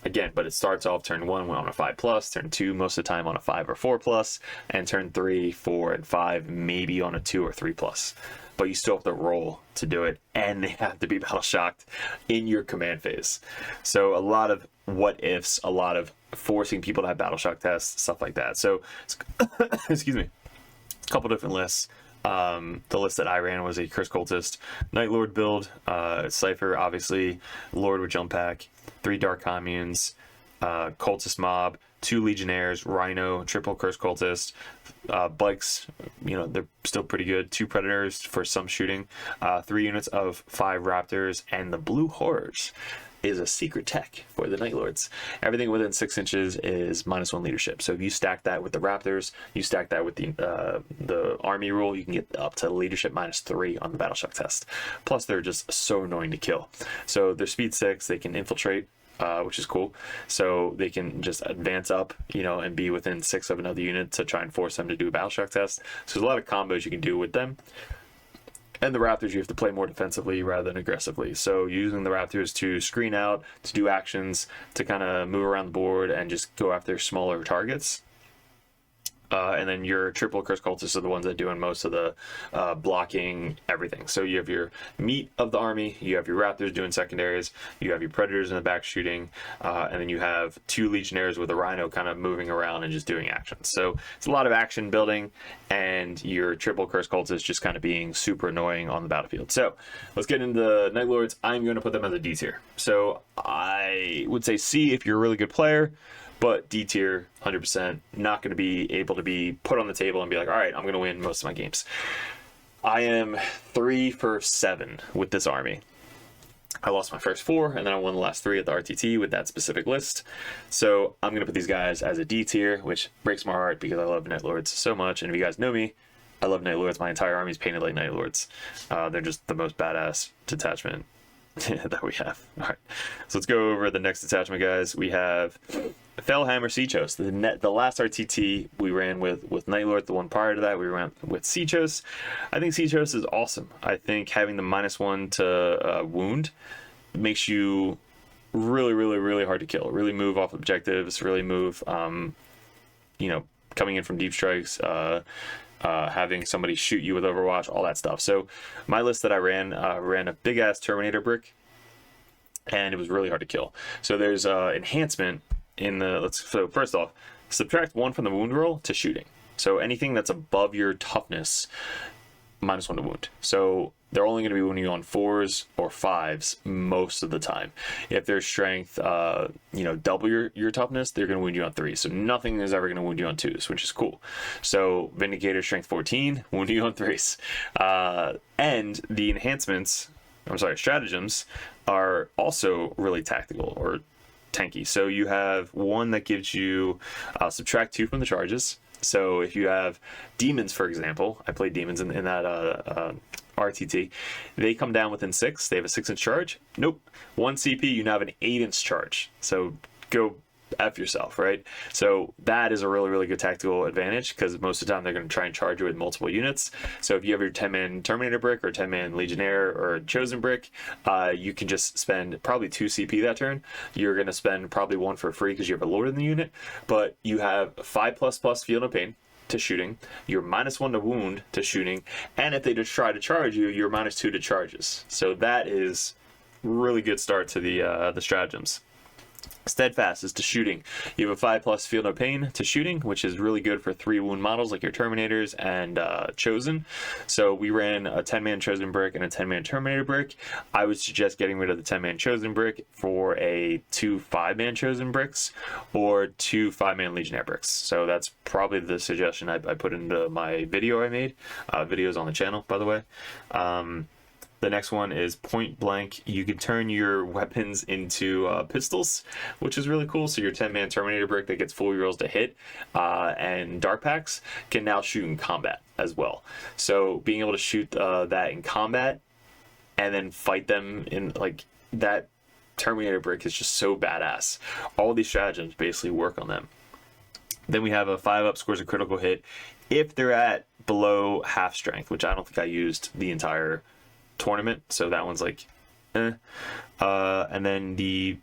Again, but it starts off turn 1 on a 5+, turn 2 most of the time on a 5 or 4+, and turn 3, 4, and 5 maybe on a 2 or 3+. But you still have to roll to do it, and they have to be battle shocked in your command phase. So a lot of what ifs, a lot of forcing people to have battle shock tests, stuff like that. So excuse me, a couple different lists. The list that I ran was a Cursed Cultist Night Lord build, Cypher, obviously, Lord with jump pack, 3 Dark Communes, Cultist Mob, 2 Legionnaires, Rhino, triple Cursed Cultist, bikes, they're still pretty good, 2 Predators for some shooting, 3 units of 5 Raptors, and the Blue Horrors is a secret tech for the Night Lords. Everything within 6 inches is -1 leadership. So if you stack that with the Raptors, you stack that with the army rule, you can get up to leadership -3 on the battle shock test. Plus they're just so annoying to kill. So they're speed 6, they can infiltrate, which is cool. So they can just advance up, and be within 6 of another unit to try and force them to do a battle shock test. So there's a lot of combos you can do with them. And the Raptors, you have to play more defensively rather than aggressively. So using the Raptors to screen out, to do actions, to kind of move around the board and just go after smaller targets. And then your triple Curse cultists are the ones that are doing most of the blocking everything. So you have your meat of the army, you have your raptors doing secondaries, you have your predators in the back shooting, and then you have 2 legionnaires with a rhino kind of moving around and just doing actions. So it's a lot of action building, and your triple Curse cultists just kind of being super annoying on the battlefield. So let's get into the Night Lords. I'm going to put them as a D tier. So I would say C if you're a really good player, but D tier, 100%, not going to be able to be put on the table and be like, all right, I'm going to win most of my games. I am 3 for 7 with this army. I lost my first 4, and then I won the last 3 at the RTT with that specific list. So I'm going to put these guys as a D tier, which breaks my heart because I love Night Lords so much. And if you guys know me, I love Night Lords. My entire army is painted like Night Lords. They're just the most badass detachment that we have. All right, so let's go over the next detachment, guys. We have Fellhammer Siechos. The last RTT we ran with Night Lord. The one prior to that we ran with Siechos. I think Siechos is awesome. I think having the -1 to wound makes you really hard to kill. Really move off objectives. Really move, coming in from deep strikes. Having somebody shoot you with Overwatch, all that stuff. So my list that I ran a big ass Terminator brick, and it was really hard to kill. So there's enhancement in the so first off, subtract 1 from the wound roll to shooting. So anything that's above your toughness, -1 to wound. So they're only going to be wounding you on 4s or 5s most of the time. If their strength, double your toughness, they're going to wound you on 3s. So nothing is ever going to wound you on 2s, which is cool. So Vindicator strength 14, wound you on 3s. And the stratagems are also really tactical or tanky. So you have one that gives you subtract 2 from the charges. So if you have demons, for example, I played demons in that RTT, they come down within 6. They have a 6-inch charge. Nope. 1 CP, you now have an 8-inch charge. So go F yourself, right? So that is a really good tactical advantage, because most of the time they're going to try and charge you with multiple units. So if you have your 10-man Terminator brick or 10-man Legionnaire or Chosen brick, you can just spend probably 2 CP that turn. You're going to spend probably 1 for free because you have a Lord in the unit, but you have 5++ Feel No Pain to shooting, you're -1 to wound to shooting, and if they just try to charge you, you're -2 to charges. So that is really good start to the stratagems. Steadfast is to shooting. You have a 5+ Feel No Pain to shooting, which is really good for 3 wound models like your Terminators and Chosen. So we ran a 10-man Chosen brick and a 10-man Terminator brick. I would suggest getting rid of the 10-man Chosen brick for a 2 5-man Chosen bricks or 2 5-man Legionnaire bricks. So that's probably the suggestion I put into my video I made. Videos on the channel, by the way. The next one is Point Blank. You can turn your weapons into pistols, which is really cool. So your 10-man Terminator brick that gets full rerolls to hit and Dark Packs can now shoot in combat as well. So being able to shoot that in combat and then fight them in like that Terminator brick is just so badass. All these stratagems basically work on them. Then we have a 5+ scores a critical hit if they're at below half strength, which I don't think I used the entire tournament, so that one's like and then the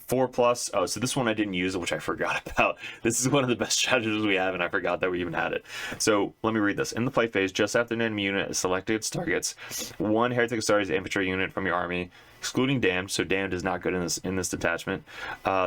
4+, oh, so this one I didn't use, which I forgot about. This is one of the best strategies we have, and I forgot that we even had it. So let me read this. In the fight phase, just after an enemy unit is selected its targets, 1 Heretic Astartes infantry unit from your army, excluding Damned, so Damned is not good in this detachment,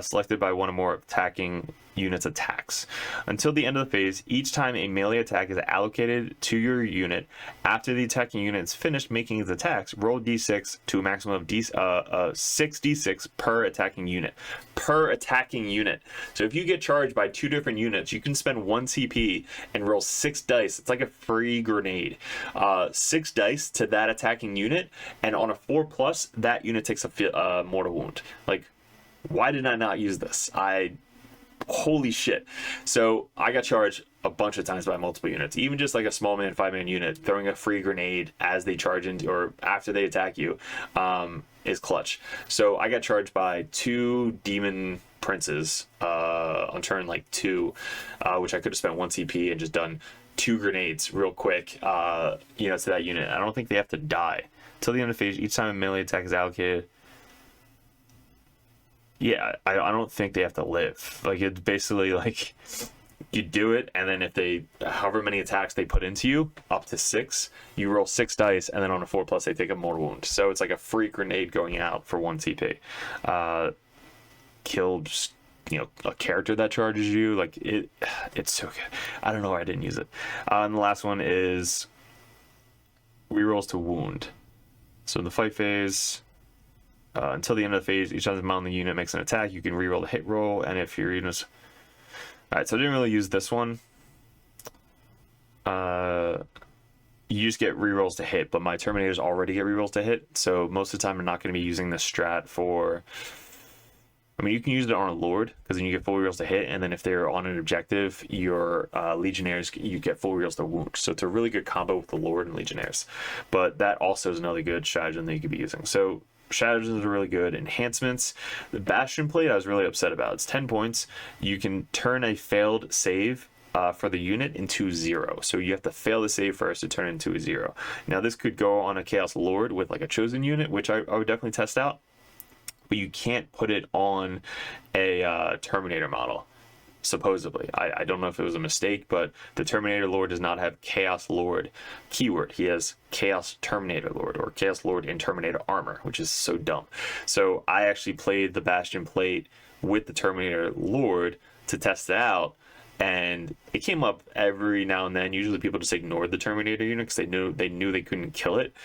selected by 1 or more attacking units attacks. Until the end of the phase, each time a melee attack is allocated to your unit, after the attacking unit is finished making its attacks, roll d6 to a maximum of 6d6 per attacking unit. Per attacking unit. So if you get charged by 2 different units, you can spend 1 CP and roll 6 dice. It's like a free grenade. 6 dice to that attacking unit, and on a 4+, that unit takes a mortal wound. Like, why did I not use this? Holy shit. So I got charged a bunch of times by multiple units, even just like a small man 5-man unit throwing a free grenade as they charge into or after they attack you is clutch. So I got charged by 2 demon princes on turn like 2, which I could have spent 1 CP and just done 2 grenades real quick to that unit. I don't think they have to die till the end of the phase. Each time a melee attack is allocated, yeah, I don't think they have to live. Like, it's basically like you do it, and then if they, however many attacks they put into you, up to 6, you roll 6 dice, and then on a 4+, they take a mortal wound. So it's like a free grenade going out for 1 CP. Killed, a character that charges you. Like, it's so good. I don't know why I didn't use it. And the last one is rerolls to wound. So in the fight phase, until the end of the phase, each time the mount on the unit makes an attack, you can reroll the hit roll, and if your unit's... Alright, so I didn't really use this one. You just get rerolls to hit, but my Terminators already get rerolls to hit, so most of the time I'm not going to be using this strat for... I mean, you can use it on a Lord, because then you get full rerolls to hit, and then if they're on an objective, your Legionnaires, you get full rerolls to wound. So it's a really good combo with the Lord and Legionnaires. But that also is another good stratagem that you could be using. So stratagems are really good. Enhancements. The Bastion Plate I was really upset about. It's 10 points. You can turn a failed save for the unit into 0. So you have to fail the save first to turn it into a 0. Now this could go on a Chaos Lord with like a chosen unit, which I would definitely test out. But you can't put it on a Terminator model, supposedly. I don't know if it was a mistake, but the Terminator Lord does not have Chaos Lord keyword. He has Chaos Terminator Lord, or Chaos Lord in Terminator armor, which is so dumb. So I actually played the Bastion Plate with the Terminator Lord to test it out, and it came up every now and then. Usually people just ignored the Terminator unit because they knew they couldn't kill it.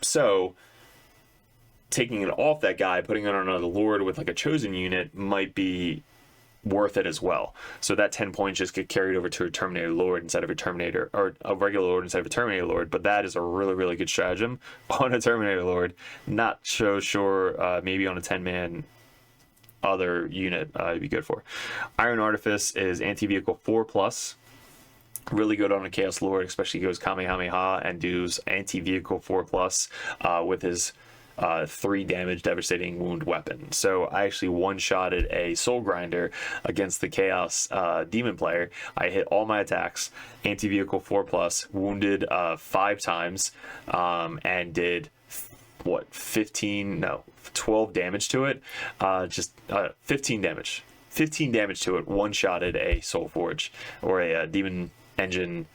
So taking it off that guy, putting it on another Lord with like a chosen unit might be worth it as well. So that 10 points just get carried over to a Terminator Lord instead of a Terminator, or a regular Lord instead of a Terminator Lord. But that is a really, really good stratagem on a Terminator Lord. Not so sure, maybe on a 10-man other unit it'd be good for. Iron Artifice is anti-vehicle 4+. Really good on a Chaos Lord, especially goes Kamehameha and does anti-vehicle 4+ with his 3 damage devastating wound weapon. So I actually one-shotted a Soul Grinder against the Chaos Demon player. I hit all my attacks, anti-vehicle 4+, wounded 5 times, and did 12 damage to it. 15 damage. 15 damage to it, one-shotted a Soul Forge, or a Demon Engine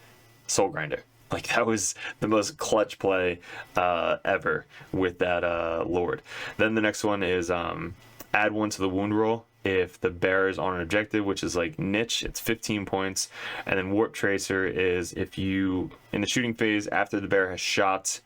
Soul Grinder. Like, that was the most clutch play ever with that Lord. Then the next one is add 1 to the wound roll if the bearer is on an objective, which is like niche, it's 15 points. And then Warp Tracer is if you, in the shooting phase, after the bearer has shot,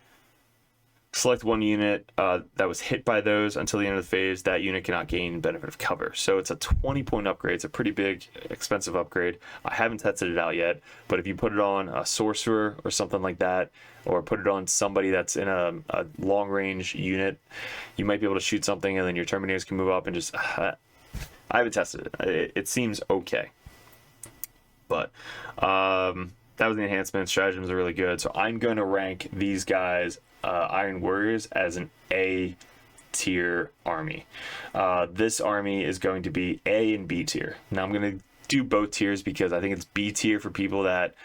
select 1 unit that was hit by those until the end of the phase. That unit cannot gain benefit of cover. So it's a 20-point upgrade. It's a pretty big, expensive upgrade. I haven't tested it out yet, but if you put it on a sorcerer or something like that, or put it on somebody that's in a long-range unit, you might be able to shoot something, and then your Terminators can move up and just... I haven't tested it. It seems okay. But... that was the enhancement. Stratagems are really good. So I'm going to rank these guys, Iron Warriors, as an A tier army. This army is going to be A and B tier. Now I'm going to do both tiers because I think it's B tier for people that,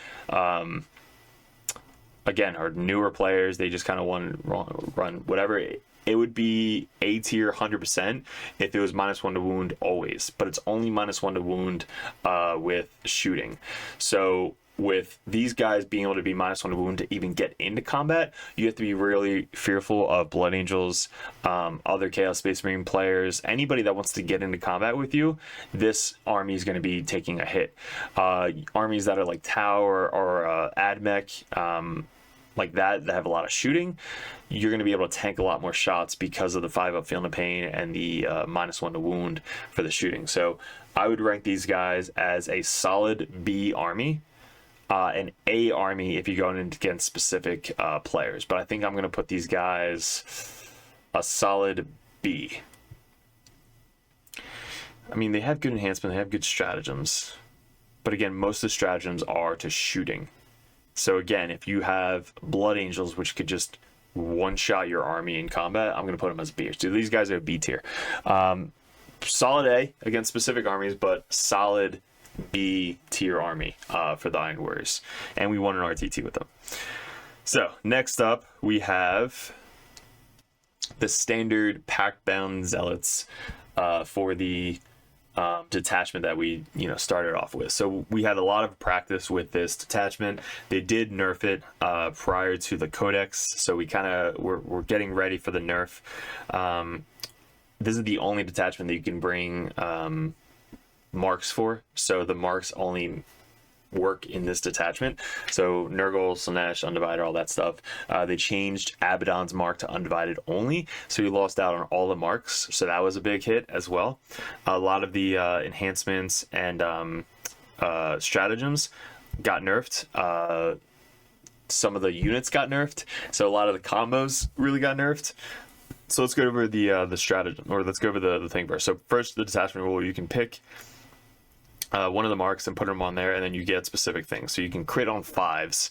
again, are newer players. They just kind of want to run whatever. It would be A tier 100% if it was -1 to wound always, but it's only -1 to wound with shooting. So with these guys being able to be -1 to wound to even get into combat, you have to be really fearful of Blood Angels, other Chaos Space Marine players, anybody that wants to get into combat with you. This army is going to be taking a hit. Armies that are like Tau or Admech, like that have a lot of shooting, you're going to be able to tank a lot more shots because of the 5-up Feeling the Pain and the -1 to wound for the shooting. So I would rank these guys as a solid B army. An A army if you go in against specific players. But I think I'm going to put these guys a solid B. I mean, they have good enhancement, they have good stratagems. But again, most of the stratagems are to shooting. So again, if you have Blood Angels, which could just one-shot your army in combat, I'm going to put them as B. So these guys are B tier. Solid A against specific armies, but solid B tier army for the Iron Warriors, and we won an RTT with them. So next up we have the standard pack bound zealots for the detachment that we started off with. So we had a lot of practice with this detachment. They did nerf it prior to the codex, so we kind of we're getting ready for the nerf. This is the only detachment that you can bring marks for, so the marks only work in this detachment. So Nurgle, Slaanesh, Undivided, all that stuff. They changed Abaddon's mark to Undivided only, so we lost out on all the marks, so that was a big hit as well. A lot of the enhancements and stratagems got nerfed. Some of the units got nerfed, so a lot of the combos really got nerfed. So let's go over the stratagem, or let's go over the thing first. So first, the detachment rule, you can pick one of the marks and put them on there, and then you get specific things. So you can crit on 5s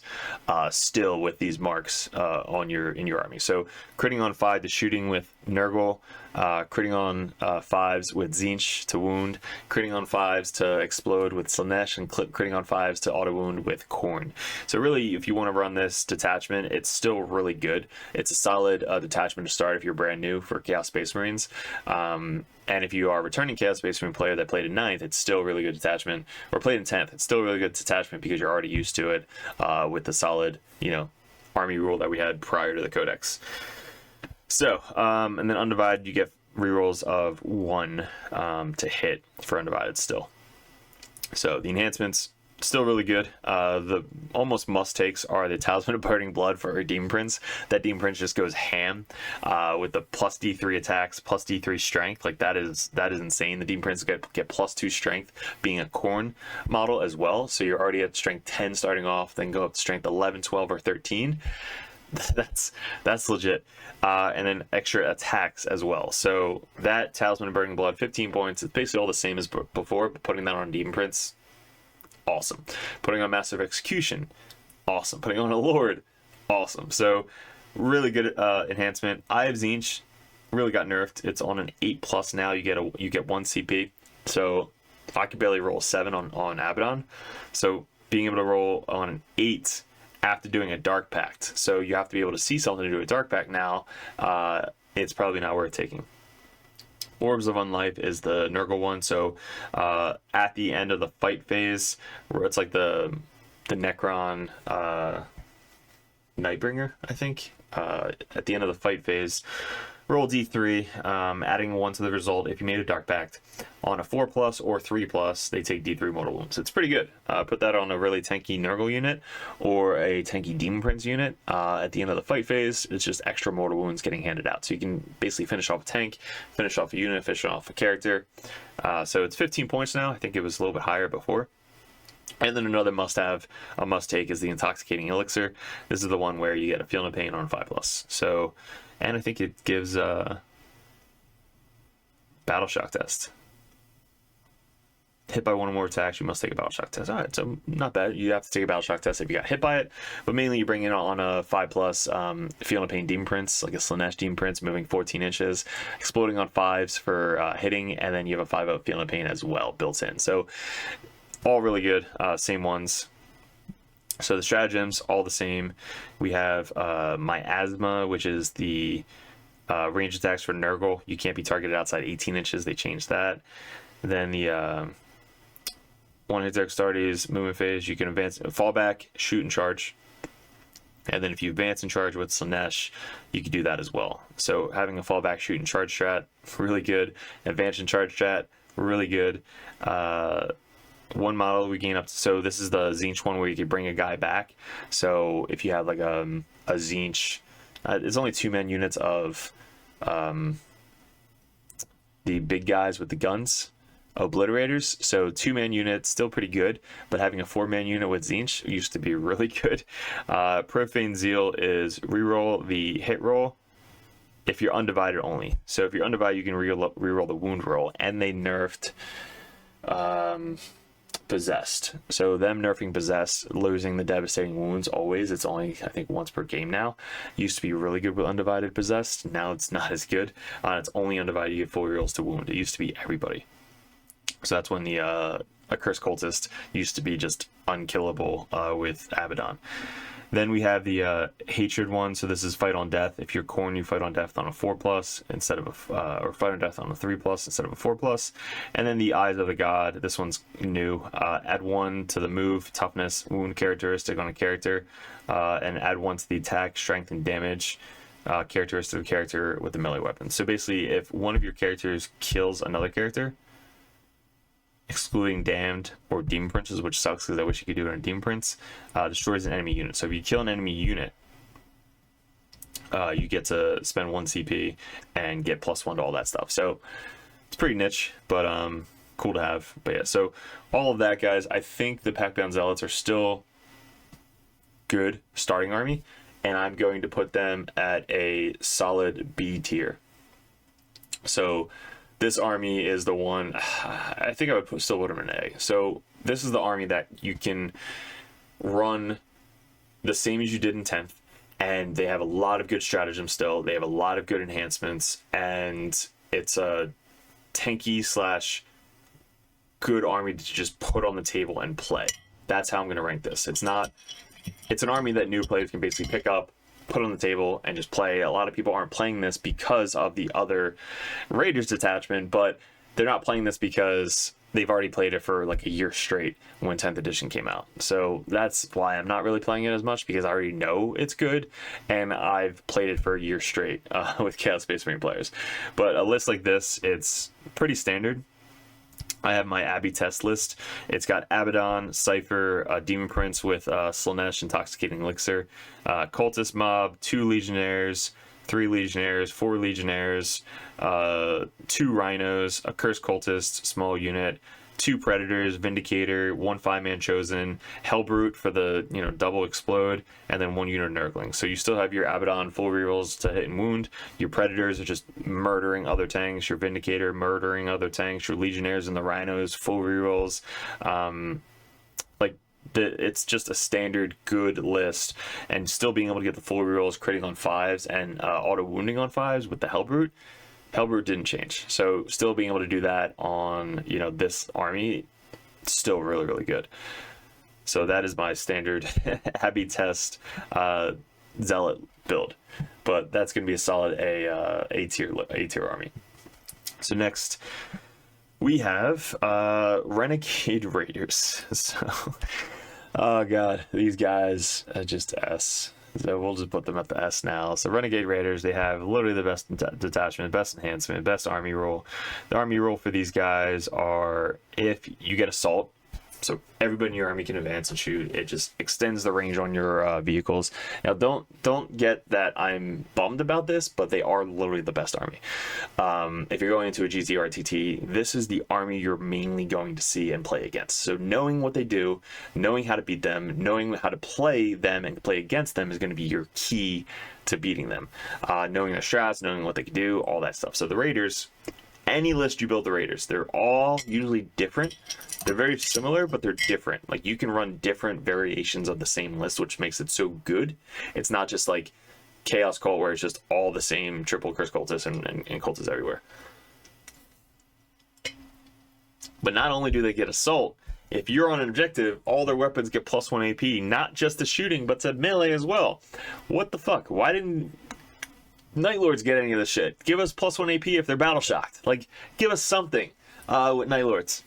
still with these marks in your army. So critting on 5 to shooting with Nurgle, critting on 5s with Tzeentch to wound, critting on 5s to explode with Slaanesh, and critting on 5s to auto wound with Khorne. So really, if you want to run this detachment, it's still really good. It's a solid detachment to start if you're brand new for Chaos Space Marines. And if you are a returning Chaos Space Marine player that played in 9th, it's still a really good detachment. Or played in 10th, it's still a really good detachment because you're already used to it with the solid, army rule that we had prior to the Codex. So, and then Undivided, you get rerolls of 1 to hit for Undivided still. So the enhancements, still really good. The almost must takes are the Talisman of Burning Blood for a Demon Prince. That Demon Prince just goes ham with the plus D3 attacks, plus D3 strength. Like that is insane. The Demon Prince get plus 2 strength being a Khorne model as well. So you're already at strength 10 starting off, then go up to strength 11, 12, or 13. That's legit. And then extra attacks as well. So that Talisman of Burning Blood, 15 points. It's basically all the same as before, but putting that on Demon Prince, awesome. Putting on Master of Execution, awesome. Putting on a Lord, awesome. So really good enhancement. Eye of Tzeentch really got nerfed. It's on an 8+ now. You get 1 CP. So I could barely roll 7 on Abaddon. So being able to roll on an 8 after doing a Dark Pact. So you have to be able to see something to do a Dark Pact now. It's probably not worth taking. Orbs of Unlife is the Nurgle one. So at the end of the fight phase, where it's like the Necron Nightbringer, I think. At the end of the fight phase, roll D3, adding 1 to the result if you made a Dark Pact. On a 4+ or 3+, they take D3 mortal wounds. It's pretty good. Put that on a really tanky Nurgle unit or a tanky Demon Prince unit. At the end of the fight phase, it's just extra mortal wounds getting handed out. So you can basically finish off a tank, finish off a unit, finish off a character. So it's 15 points now. I think it was a little bit higher before. And then another must-take is the Intoxicating Elixir. This is the one where you get a Feel No Pain on 5+. So, and I think it gives Battle Shock test. Hit by 1 or more attacks, you must take a Battle Shock test. All right, so not bad. You have to take a Battle Shock test if you got hit by it, but mainly you bring it on a 5+, Feel No Pain Demon Prince, like a Slaanesh Demon Prince, moving 14 inches, exploding on 5s for hitting, and then you have a 5-0 Feel No Pain as well built in. So all really good, same ones. So the stratagems, all the same. We have Miasma, which is the range attacks for Nurgle. You can't be targeted outside 18 inches. They changed that. Then the one-hit Dexterity's movement phase, you can advance, fall back, shoot, and charge. And then if you advance and charge with Slaanesh, you can do that as well. So having a fallback, shoot, and charge strat, really good. Advance and charge strat, really good. One model we gain up to, so this is the Tzeentch one where you could bring a guy back. So if you have like a Tzeentch, it's only 2-man units of the big guys with the guns, Obliterators. So 2-man unit, still pretty good, but having a 4-man unit with Tzeentch used to be really good. Profane Zeal is reroll the hit roll if you're Undivided only. So if you're Undivided, you can reroll the wound roll, and they nerfed Possessed. So them nerfing Possessed, losing the devastating wounds always. It's only, I think, once per game now. Used to be really good with Undivided Possessed. Now it's not as good. It's only Undivided, you get 4 rerolls to wound. It used to be everybody. So that's when the Accursed Cultist used to be just unkillable with Abaddon. Then we have the hatred one. So this is fight on death. If you're Khorne, you fight on death on a 4+ instead of or fight on death on a 3+ instead of a 4+. And then the eyes of the god. This one's new. Add 1 to the move, toughness, wound characteristic on a character, and add 1 to the attack, strength, and damage characteristic of character with the melee weapon. So basically, if one of your characters kills another character, excluding damned or demon princes, which sucks because I wish you could do it on demon prince, destroys an enemy unit. So if you kill an enemy unit, you get to spend 1 CP and get +1 to all that stuff. So it's pretty niche, but cool to have. But yeah, so all of that, guys, I think the Pac-Bound Zealots are still good starting army, and I'm going to put them at a solid B tier. So this army is the one, I think I would still put them in A. So this is the army that you can run the same as you did in 10th, and they have a lot of good stratagem still. They have a lot of good enhancements, and it's a tanky / good army to just put on the table and play. That's how I'm going to rank this. It's an army that new players can basically pick up, put on the table, and just play. A lot of people aren't playing this because of the other Raiders detachment, but they're not playing this because they've already played it for like a year straight when 10th edition came out. So that's why I'm not really playing it as much, because I already know it's good and I've played it for a year straight with Chaos Space Marine players. But a list like this, it's pretty standard. I have my Abbey test list. It's got Abaddon, Cypher, Demon Prince with Slaanesh, Intoxicating Elixir, Cultist Mob, 2 Legionnaires, 3 Legionnaires, 4 Legionnaires, 2 Rhinos, a Cursed Cultist, small unit, 2 Predators, Vindicator, 1 5-man Chosen, Hellbrute for the double explode, and then 1 unit Nurgling. So you still have your Abaddon full rerolls to hit and wound. Your Predators are just murdering other tanks. Your Vindicator murdering other tanks. Your Legionnaires and the Rhinos full rerolls. It's just a standard good list, and still being able to get the full rerolls, critting on 5s, and auto wounding on 5s with the Hellbrute. Hellbrute didn't change, so still being able to do that on this army, still really, really good. So that is my standard Abbey test Zealot build, but that's going to be a solid A tier army. So next we have Renegade Raiders. So oh god, these guys are just S. So we'll just put them at the S now. So Renegade Raiders, they have literally the best detachment, best enhancement, best army rule. The army rule for these guys are if you get assault, so everybody in your army can advance and shoot. It just extends the range on your vehicles. Now don't get that I'm bummed about this, but they are literally the best army. If you're going into a GTRTT, this is the army you're mainly going to see and play against. So knowing what they do, knowing how to beat them, knowing how to play them and play against them is going to be your key to beating them. Knowing their strats, knowing what they can do, all that stuff. So the Raiders, any list you build the Raiders, they're all usually different. They're very similar, but they're different. Like, you can run different variations of the same list, which makes it so good. It's not just like Chaos Cult where it's just all the same triple Curse Cultists and Cultists everywhere. But not only do they get Assault, if you're on an objective, all their weapons get +1 AP, not just to shooting, but to melee as well. What the fuck? Why didn't Night Lords get any of this shit? Give us +1 AP if they're battle shocked. Like, give us something with Night Lords.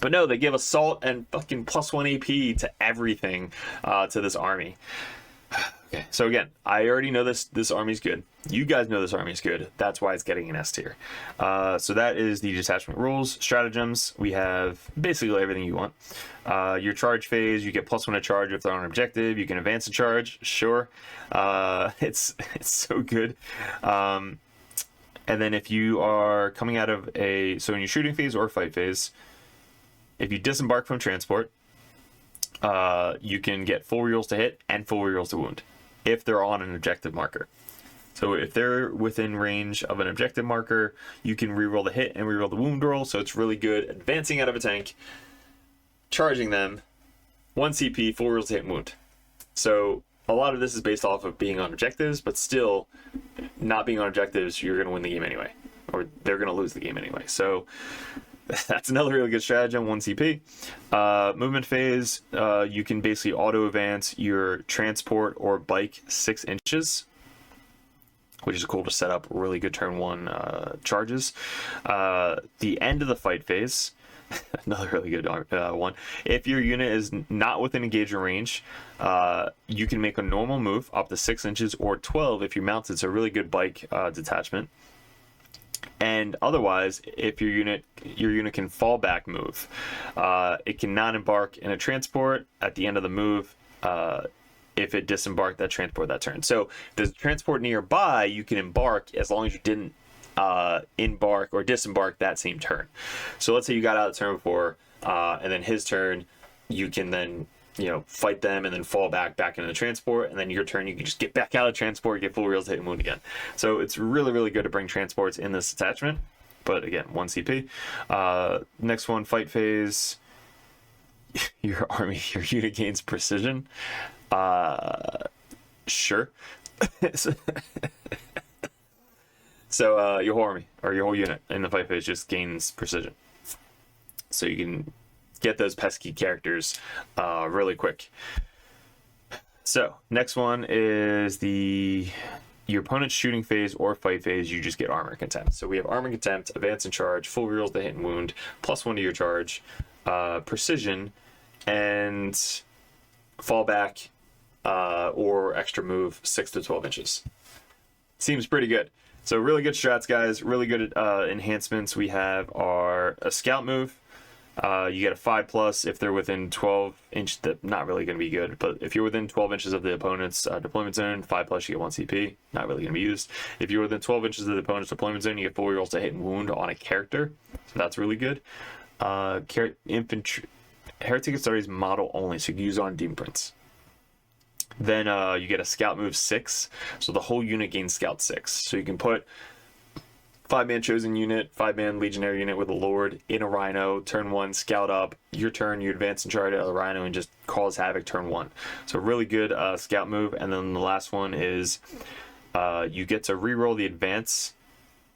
But no, they give Assault and fucking +1 AP to everything to this army. Okay, so again, I already know this army's good. You guys know this army's good. That's why it's getting an S tier. So that is the detachment rules. Stratagems, we have basically everything you want. Your charge phase, you get +1 to charge if they're on an objective. You can advance a charge, sure. It's so good. And then if you are coming out of so in your shooting phase or fight phase, if you disembark from transport, you can get full rerolls to hit and full rerolls to wound if they're on an objective marker. So if they're within range of an objective marker, you can reroll the hit and reroll the wound roll. So it's really good advancing out of a tank, charging them, 1 CP, full rerolls to hit and wound. So a lot of this is based off of being on objectives, but still not being on objectives, you're going to win the game anyway, or they're going to lose the game anyway. So That's another really good stratagem, 1 CP. Movement phase, you can basically auto advance your transport or bike 6 inches, which is cool to set up really good turn 1 charges. The end of the fight phase, another really good one. If your unit is not within engagement range, you can make a normal move up to 6 inches or 12 if you're mounted. It's a really good bike detachment. And otherwise, if your unit can fall back move. It cannot embark in a transport at the end of the move if it disembarked that transport that turn. So if there's a transport nearby, you can embark as long as you didn't embark or disembark that same turn. So let's say you got out of the turn before, and then his turn, you can then fight them and then fall back into the transport, and then your turn you can just get back out of transport, get full reels, hit and wound again. So it's really good to bring transports in this attachment, but again, 1 CP. Next one, fight phase. Your unit gains precision. Sure. So your whole army or your whole unit in the fight phase just gains precision, so you can get those pesky characters really quick. So next one is your opponent's shooting phase or fight phase. You just get armor contempt. So we have armor contempt, advance and charge, full rerolls to hit and wound, +1 to your charge, precision, and fallback or extra move 6 to 12 inches. Seems pretty good. So really good strats, guys. Really good enhancements. We have a scout move. You get a 5+ if they're within 12 inches. Not really going to be good, but if you're within 12 inches of the opponent's deployment zone, 5+, you get 1 CP. Not really going to be used. If you're within 12 inches of the opponent's deployment zone, you get 4 rolls to hit and wound on a character. So that's really good. Infantry Heretic Authorities model only, so you can use it on Demon Prince. Then you get a scout move 6, so the whole unit gains scout 6. So you can put 5-man chosen unit, 5-man legionary unit with a lord in a rhino, turn 1, scout up, your turn, you advance and charge out of the rhino and just cause havoc turn 1. So really good scout move. And then the last one is you get to reroll the advance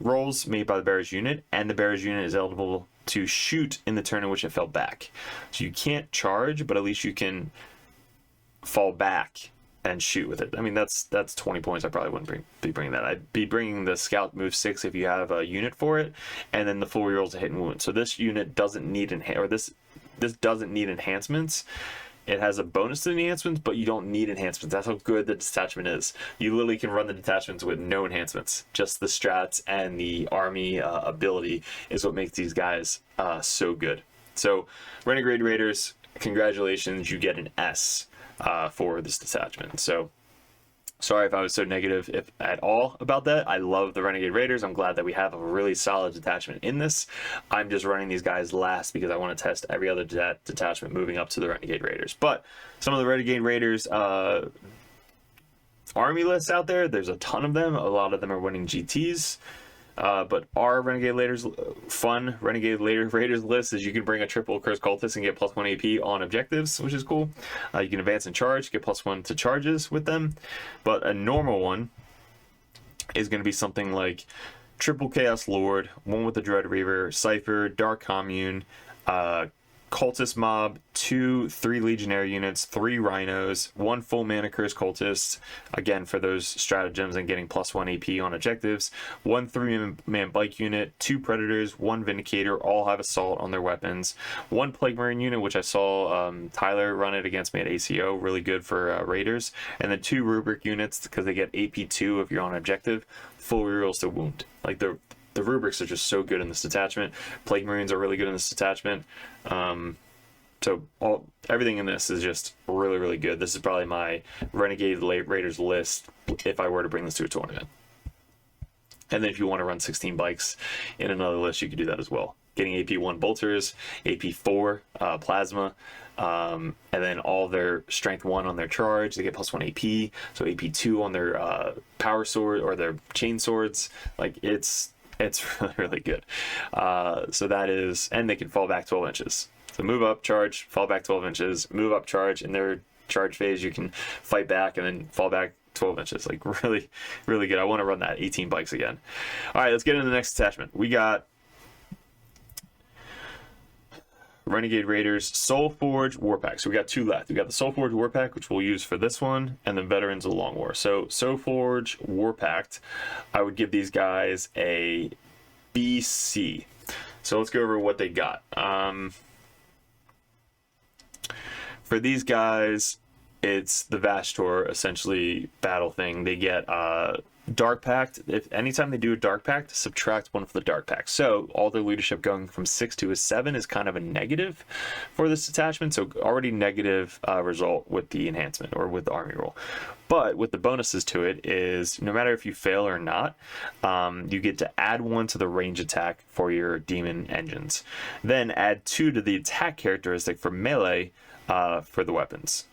rolls made by the bearer's unit, and the bearer's unit is eligible to shoot in the turn in which it fell back. So you can't charge, but at least you can fall back and shoot with it. I mean, that's 20 points. I probably wouldn't be bringing that. I'd be bringing the scout move 6 if you have a unit for it, and then the full rerolls to hit and wound. So this unit doesn't need this doesn't need enhancements. It has a bonus to the enhancements, but you don't need enhancements. That's how good the detachment is. You literally can run the detachments with no enhancements. Just the strats and the army ability is what makes these guys so good. So Renegade Raiders, congratulations, you get an S for this detachment. So sorry if I was so negative at all about that. I love the Renegade Raiders. I'm glad that we have a really solid detachment in this. I'm just running these guys last because I want to test every other detachment moving up to the Renegade Raiders. But some of the Renegade Raiders army lists out there, there's a ton of them. A lot of them are winning GTs. But our Renegade Raiders Raiders list is you can bring a triple Cursed Cultist and get +1 AP on objectives, which is cool. You can advance and charge, get +1 to charges with them. But a normal one is going to be something like triple Chaos Lord, 1 with the Dread Reaver, Cypher, Dark Commune, Cultist Mob, 2 3 Legionary units, 3 Rhinos, 1 full mana Cursed Cultist, again for those stratagems and getting +1 AP on objectives, 1 3-man Bike unit, 2 Predators, 1 Vindicator, all have Assault on their weapons, 1 Plague Marine unit, which I saw Tyler run it against me at ACO, really good for Raiders, and then 2 Rubric units because they get AP2 if you're on objective, full rerolls to wound. Like the rubrics are just so good in this detachment. Plague Marines are really good in this detachment. So everything in this is just really good. This is probably my Renegade Raiders list if I were to bring this to a tournament. And then if you want to run 16 bikes in another list, you could do that as well. Getting AP1 bolters, AP4 plasma, and then all their strength 1 on their charge. They get +1 AP, so AP2 on their power sword or their chain swords. Like it's really good. So that is, and they can fall back 12 inches. So move up, charge, fall back 12 inches, move up, charge. In their charge phase, you can fight back and then fall back 12 inches. Like really good. I want to run that 18 bikes again. All right, let's get into the next attachment. We got Renegade Raiders, Soulforge, Warpack. So we got 2 left. We got the Soulforge Warpack, which we'll use for this one, and then Veterans of the Long War. So Soulforge Warpack, I would give these guys a BC. So let's go over what they got. For these guys, it's the Vashtor, essentially, battle thing. They get Dark Pact. If anytime they do a Dark Pact, subtract 1 for the Dark Pact. So all their leadership going from 6 to a 7 is kind of a negative for this detachment. So already negative result with the enhancement or with the army roll. But with the bonuses to it is no matter if you fail or not, you get to add 1 to the range attack for your demon engines. Then add 2 to the attack characteristic for melee for the weapons.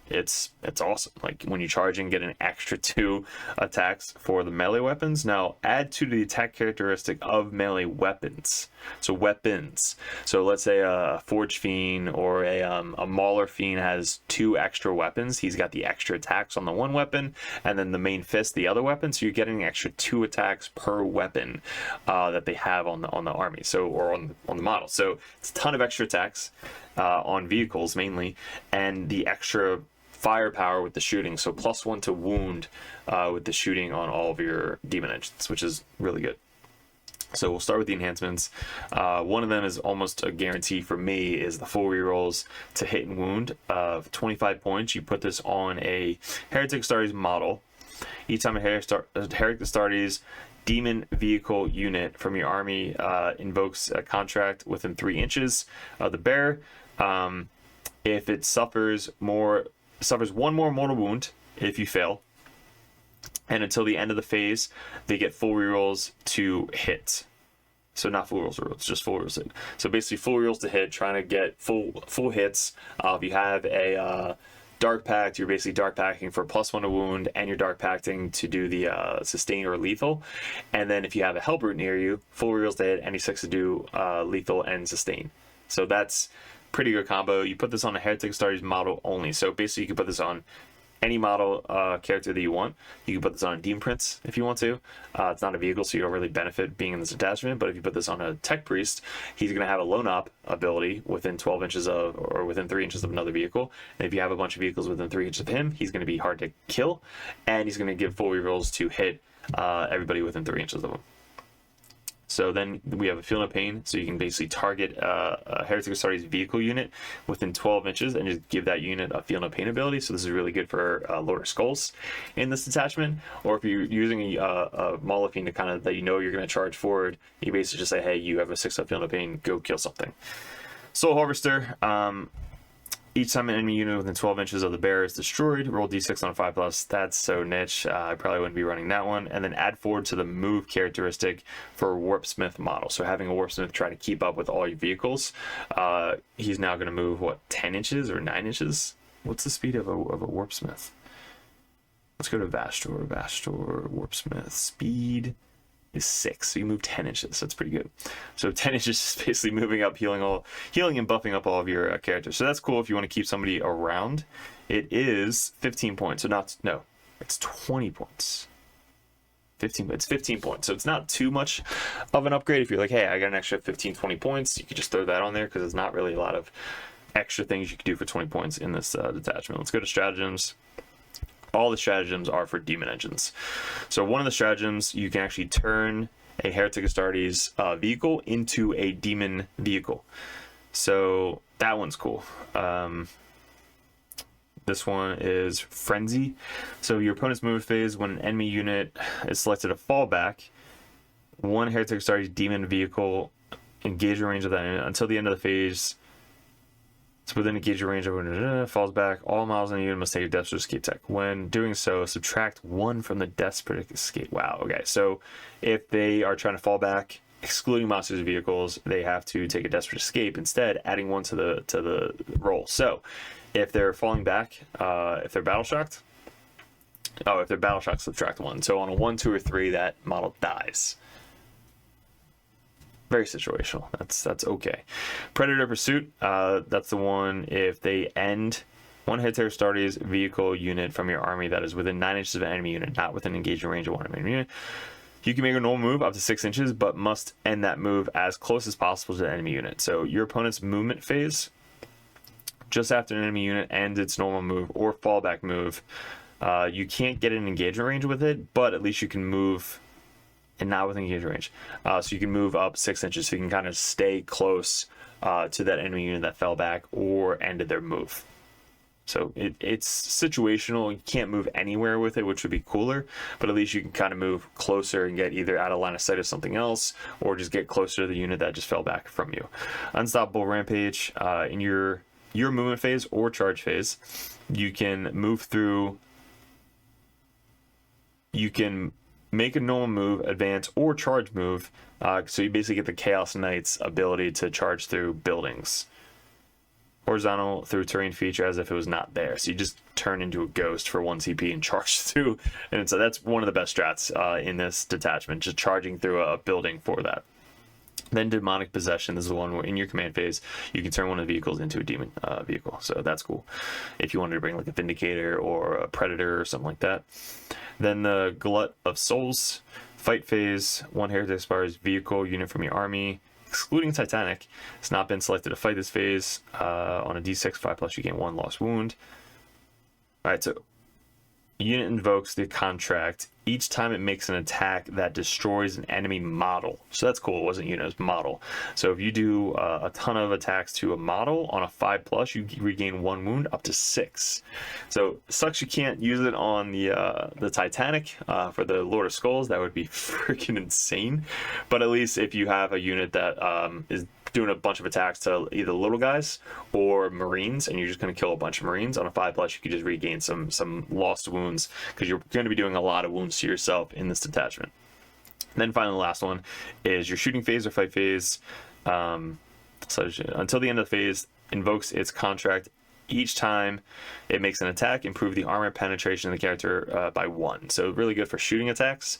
It's awesome. Like when you charge and get an extra 2 attacks for the melee weapons. Now add 2 to the attack characteristic of melee weapons. So weapons. So let's say a Forge Fiend or a Mauler Fiend has 2 extra weapons. He's got the extra attacks on the one weapon, and then the main fist the other weapon. So you're getting an extra 2 attacks per weapon that they have on the army. So or on the model. So it's a ton of extra attacks on vehicles mainly, and the extra firepower with the shooting, so +1 to wound with the shooting on all of your demon engines, which is really good. So we'll start with the enhancements. One of them is almost a guarantee for me, is the full rerolls to hit and wound of 25 points. You put this on a Heretic Astartes model. Each time a Heretic Astartes demon vehicle unit from your army invokes a contract within 3 inches of the bearer, if it suffers 1 more mortal wound if you fail, and until the end of the phase they get full rerolls to hit. So not full rerolls, just full rerolls. So basically full rerolls to hit, trying to get full hits. If you have a Dark Pact, you're basically Dark Pacting for +1 to wound, and you're Dark Pacting to do the sustain or lethal. And then if you have a Hellbrute near you, full rerolls to hit, and you to do lethal and sustain. So that's pretty good combo. You put this on a Heretic Astartes model only. So basically you can put this on any model character that you want. You can put this on a Demon Prince if you want to. It's not a vehicle, so you don't really benefit being in this attachment. But if you put this on a Tech Priest, he's going to have a Lone Op ability within 12 inches of, or within 3 inches of another vehicle. And if you have a bunch of vehicles within 3 inches of him, he's going to be hard to kill, and he's going to give full rerolls to hit everybody within 3 inches of him. So then we have a Feel No Pain, so you can basically target a Heretic Astartes vehicle unit within 12 inches and just give that unit a Feel No Pain ability. So this is really good for Lord of Skulls in this detachment. Or if you're using a Mauler Fiend to kind of that you're going to charge forward, you basically just say, hey, you have a 6-up Feel No Pain, go kill something. Soul Harvester. Each time an enemy unit within 12 inches of the bearer is destroyed, roll d6 on a 5+. That's so niche. I probably wouldn't be running that one. And then add forward to the move characteristic for a Warpsmith model. So having a Warpsmith try to keep up with all your vehicles. He's now going to move, 10 inches or 9 inches? What's the speed of a Warpsmith? Let's go to Vashtor. Warpsmith. Speed is 6, so you move 10 inches. That's pretty good. So 10 inches is basically moving up, healing and buffing up all of your characters. So that's cool if you want to keep somebody around. It is 15 points. So it's 20 points. It's 15 points. So it's not too much of an upgrade. If you're like, hey, I got an extra 15, 20 points, you could just throw that on there because there's not really a lot of extra things you could do for 20 points in this detachment. Let's go to stratagems. All the stratagems are for demon engines. So one of the stratagems, you can actually turn a Heretic Astartes vehicle into a demon vehicle. So that one's cool. This one is Frenzy. So your opponent's move phase, when an enemy unit is selected to fall back, one Heretic Astartes demon vehicle engage the range of that unit until the end of the phase. So within engage range of falls back, all models in the unit must take a desperate escape check. When doing so, subtract 1 from the desperate escape. Wow, okay. So if they are trying to fall back, excluding monsters and vehicles, they have to take a desperate escape, instead adding 1 to the roll. So if they're falling back, if they're battle shocked, subtract 1. So on a 1, 2, or 3, that model dies. Very situational. That's okay. Predator Pursuit. That's the one if they end one Heretic Astartes vehicle unit from your army that is within 9 inches of an enemy unit, not within engagement range of one enemy unit. You can make a normal move up to 6 inches, but must end that move as close as possible to the enemy unit. So your opponent's movement phase, just after an enemy unit ends its normal move or fallback move, you can't get an engagement range with it, but at least you can move, and not with engagement range. So you can move up 6 inches, so you can kind of stay close to that enemy unit that fell back or ended their move. So it's situational. You can't move anywhere with it, which would be cooler, but at least you can kind of move closer and get either out of line of sight of something else, or just get closer to the unit that just fell back from you. Unstoppable Rampage, in your movement phase or charge phase, you can move through, you can make a normal move, advance, or charge move. So you basically get the Chaos Knight's ability to charge through buildings. Horizontal through terrain feature as if it was not there. So you just turn into a ghost for 1 CP and charge through. And so that's one of the best strats in this detachment, just charging through a building for that. Then Demonic Possession is the one where in your command phase, you can turn one of the vehicles into a demon vehicle. So that's cool. If you wanted to bring like a Vindicator or a Predator or something like that. Then the Glut of Souls. Fight phase, 1 heretic expires vehicle unit from your army, excluding Titanic. It's not been selected to fight this phase. On a D6 5+, you gain 1 lost wound. Alright, so unit invokes the contract each time it makes an attack that destroys an enemy model. So that's cool. It wasn't unit, it was model. So if you do a ton of attacks to a model on a 5+, you regain 1 wound up to 6. So sucks you can't use it on the Titanic for the Lord of Skulls. That would be freaking insane. But at least if you have a unit that is doing a bunch of attacks to either little guys or Marines, and you're just going to kill a bunch of Marines on a 5+, you could just regain some lost wounds, because you're going to be doing a lot of wounds to yourself in this detachment. And then finally, the last one is your shooting phase or fight phase. So until the end of the phase, invokes its contract each time it makes an attack, improve the armor penetration of the character by 1. So really good for shooting attacks,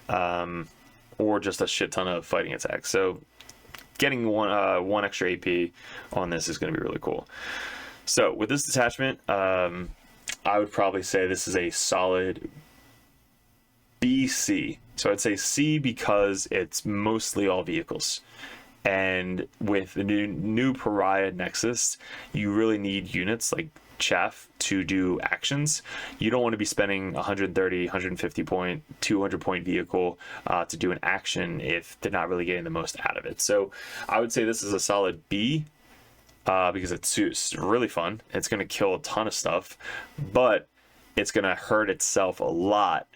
or just a shit ton of fighting attacks. So getting one extra AP on this is going to be really cool. So with this detachment, I would probably say this is a solid BC. So I'd say C because it's mostly all vehicles. And with the new Pariah Nexus, you really need units like Chaff to do actions. You don't want to be spending 130, 150 point, 200 point vehicle to do an action if they're not really getting the most out of it. So I would say this is a solid B because it's really fun. It's going to kill a ton of stuff, but it's going to hurt itself a lot.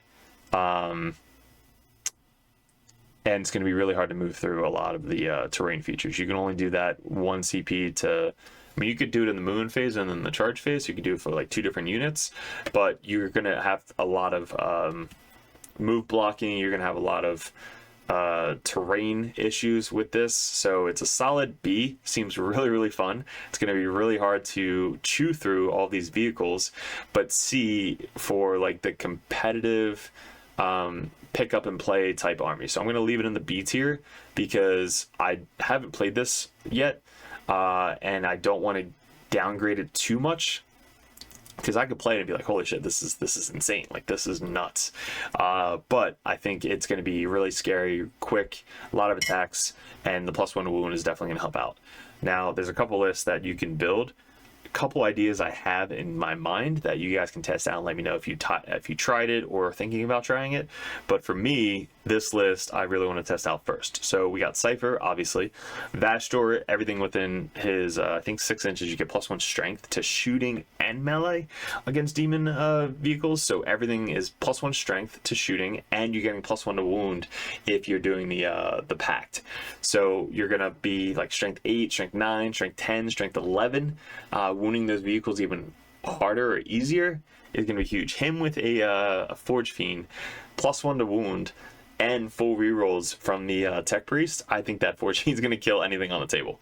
And it's going to be really hard to move through a lot of the terrain features. You can only do that 1 CP to... I mean, you could do it in the movement phase and then the charge phase. You could do it for like 2 different units, but you're going to have a lot of move blocking. You're going to have a lot of terrain issues with this. So it's a solid B. Seems really, really fun. It's going to be really hard to chew through all these vehicles, but C for like the competitive pick up and play type army. So I'm going to leave it in the B tier because I haven't played this yet. And I don't want to downgrade it too much, because I could play it and be like, holy shit, this is insane. Like, this is nuts. But I think it's going to be really scary, quick, a lot of attacks, and the +1 wound is definitely going to help out. Now, there's a couple lists that you can build. A couple ideas I have in my mind that you guys can test out and let me know if you tried it or thinking about trying it. But for me, this list I really want to test out first. So we got Cypher, obviously. Vastor, everything within his I think 6 inches, you get +1 strength to shooting and melee against demon vehicles. So everything is +1 strength to shooting, and you're getting +1 to wound if you're doing the pact. So you're gonna be like strength 8, strength 9, strength 10, strength 11. Wounding those vehicles even harder or easier is gonna be huge. Him with a Forge Fiend, +1 to wound, and full rerolls from the Tech Priest. I think that Forge Fiend is going to kill anything on the table.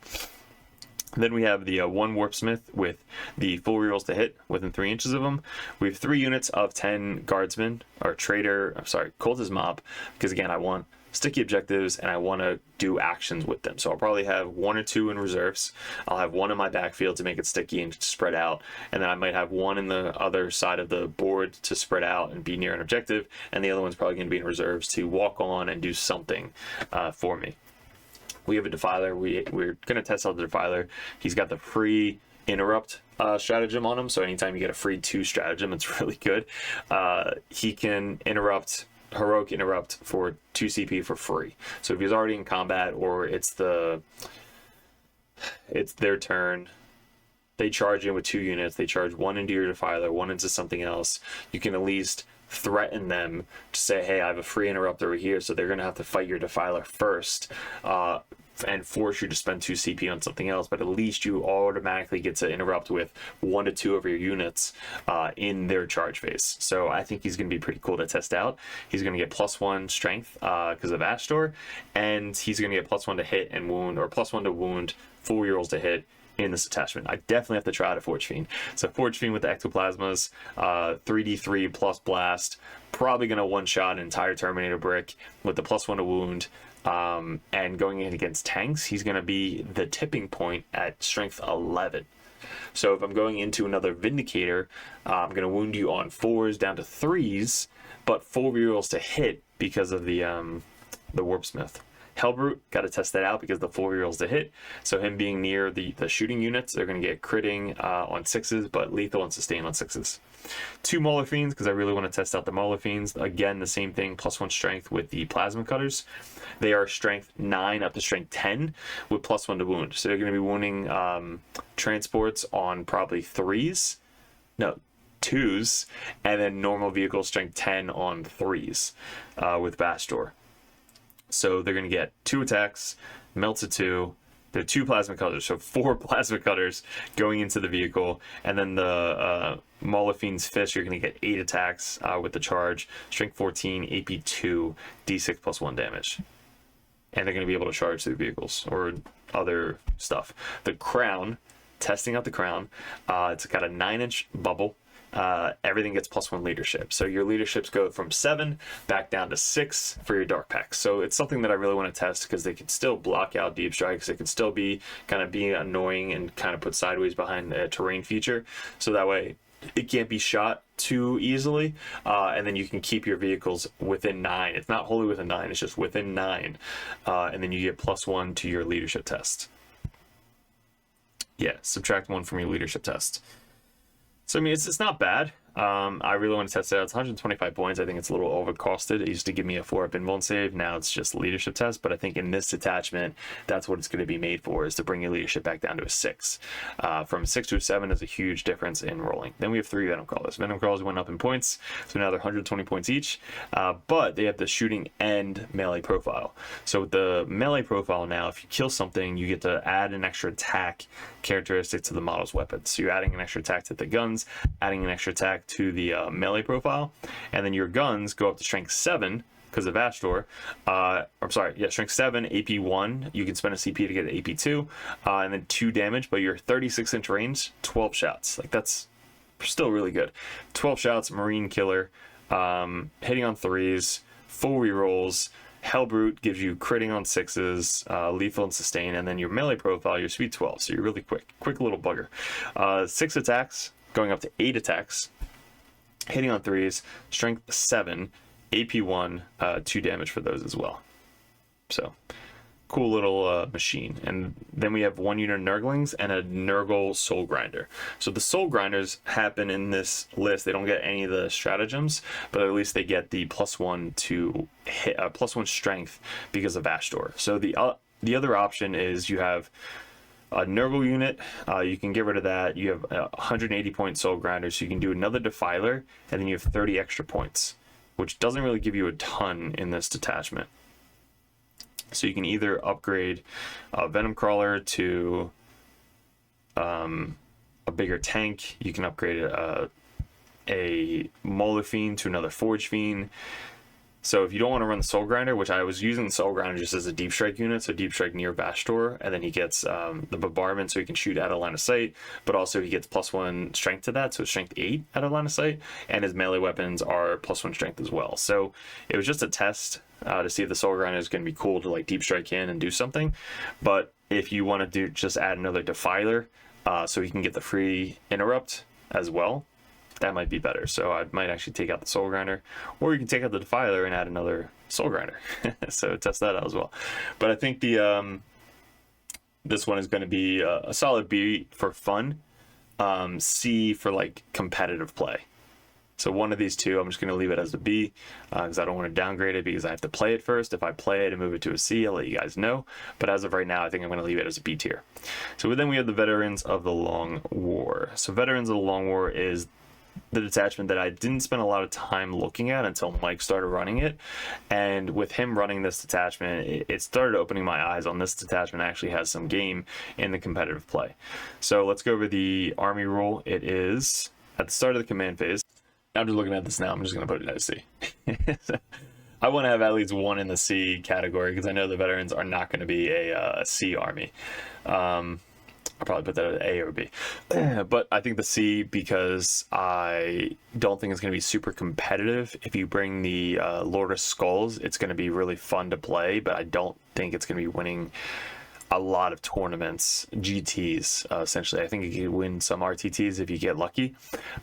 Then we have the one Warpsmith with the full rerolls to hit within 3 inches of them. We have 3 units of 10 Guardsmen, or Cultist Mob, because again, I want sticky objectives and I want to do actions with them. So I'll probably have 1 or 2 in reserves. I'll have 1 in my backfield to make it sticky and spread out. And then I might have 1 in the other side of the board to spread out and be near an objective. And the other one's probably going to be in reserves to walk on and do something for me. We have a Defiler. We're going to test out the Defiler. He's got the free interrupt stratagem on him. So anytime you get a free 2 stratagem, it's really good. He can interrupt, heroic interrupt for 2 CP for free. So if he's already in combat or it's their turn, they charge in with 2 units. They charge 1 into your Defiler, 1 into something else. You can at least threaten them to say, hey, I have a free interrupt over here, so they're going to have to fight your Defiler first and force you to spend 2 CP on something else, but at least you automatically get to interrupt with 1 to 2 of your units in their charge phase. So I think he's going to be pretty cool to test out. He's going to get +1 strength because of Astra, and he's going to get +1 to hit and wound, or +1 to wound, full rerolls to hit in this attachment. I definitely have to try out a Forge Fiend. So Forge Fiend with the Ectoplasmas, 3d3 plus blast, probably going to one-shot an entire Terminator brick with the +1 to wound. And going in against tanks, he's going to be the tipping point at strength 11. So if I'm going into another Vindicator, I'm going to wound you on 4s down to 3s, but full rerolls to hit because of the Warpsmith. Hellbrute, got to test that out because the full rerolls to hit. So him being near the shooting units, they're going to get critting on 6s, but lethal and sustain on 6s. 2 Mauler Fiends, because I really want to test out the Mauler Fiends. Again, the same thing, +1 strength with the Plasma Cutters. They are strength 9 up to strength 10 with +1 to wound. So they're going to be wounding transports on probably 2s, and then normal vehicle strength 10 on 3s with Bastor. So they're going to get 2 attacks, melts a 2. They're 2 plasma cutters, so 4 plasma cutters going into the vehicle. And then the Mauler Fiend's Fist, you're going to get 8 attacks with the charge, strength 14, AP 2, D6 +1 damage. And they're going to be able to charge through vehicles or other stuff. The Crown, testing out the Crown, it's got a 9-inch bubble. Everything gets +1 leadership. So your leaderships go from 7 back down to 6 for your dark packs. So it's something that I really want to test because they can still block out deep strikes. They can still be kind of being annoying and kind of put sideways behind the terrain feature. So that way it can't be shot too easily. And then you can keep your vehicles within 9. It's not wholly within 9, it's just within 9. And then you get +1 to your leadership test. Yeah, subtract 1 from your leadership test. So I mean, it's not bad. I really want to test it out. It's 125 points. I think it's a little overcosted. It used to give me a 4-up invuln save. Now it's just leadership test. But I think in this detachment, that's what it's going to be made for, is to bring your leadership back down to a 6. From 6 to a 7 is a huge difference in rolling. Then we have 3 Venom Crawlers. Venom Crawlers went up in points, so now they're 120 points each. But they have the shooting and melee profile. So with the melee profile now, if you kill something, you get to add an extra attack characteristic to the model's weapon. So you're adding an extra attack to the guns, adding an extra attack to the melee profile, and then your guns go up to strength 7 because of Astor. Strength 7, AP 1. You can spend a CP to get an AP 2, and then 2 damage, but your 36-inch range, 12 shots. Like, that's still really good. 12 shots, Marine Killer, hitting on 3s, full rerolls. Hellbrute gives you critting on 6s, lethal and sustain, and then your melee profile, your speed 12, so you're really quick little bugger. 6 attacks, going up to 8 attacks, hitting on 3s, strength 7, AP 1, 2 damage for those as well. So cool little machine. And then we have 1 unit of Nurglings and a Nurgle Soul Grinder. So the Soul Grinders happen in this list. They don't get any of the stratagems, but at least they get the +1 to hit, +1 strength because of Astor. So the other option is you have a Nurgle unit, you can get rid of that. You have 180 point Soul Grinder, so you can do another Defiler, and then you have 30 extra points, which doesn't really give you a ton in this detachment. So you can either upgrade a Venom Crawler to a bigger tank. You can upgrade a Mauler Fiend to another Forge Fiend. So if you don't want to run the Soul Grinder, which I was using the Soul Grinder just as a deep strike unit, so deep strike near Vastor, and then he gets the bombardment, so he can shoot out of line of sight, but also he gets +1 strength to that, so strength 8 out of line of sight, and his melee weapons are +1 strength as well. So it was just a test to see if the Soul Grinder is going to be cool to like deep strike in and do something. But if you want to do just add another Defiler, so he can get the free interrupt as well, that might be better. So I might actually take out the Soul Grinder, or you can take out the Defiler and add another Soul Grinder. So test that out as well. But I think the this one is going to be a solid B for fun, C for like competitive play. So one of these two, I'm just going to leave it as a B, because I don't want to downgrade it because I have to play it first. If I play it and move it to a C, I'll let you guys know. But as of right now, I think I'm going to leave it as a B tier. So then we have the Veterans of the Long War. So Veterans of the Long War is the detachment that I didn't spend a lot of time looking at until Mike started running it. And with him running this detachment, it started opening my eyes on this detachment actually has some game in the competitive play. So let's go over the army rule. It is at the start of the command phase. I'm just looking at this now. I'm just going to put it as C. I want to have at least one in the C category because I know the veterans are not going to be a C army. I'll probably put that at A or B. But I think the C, because I don't think it's going to be super competitive. If you bring the Lord of Skulls, it's going to be really fun to play, but I don't think it's going to be winning a lot of tournaments, GTs, essentially. I think you can win some RTTs if you get lucky,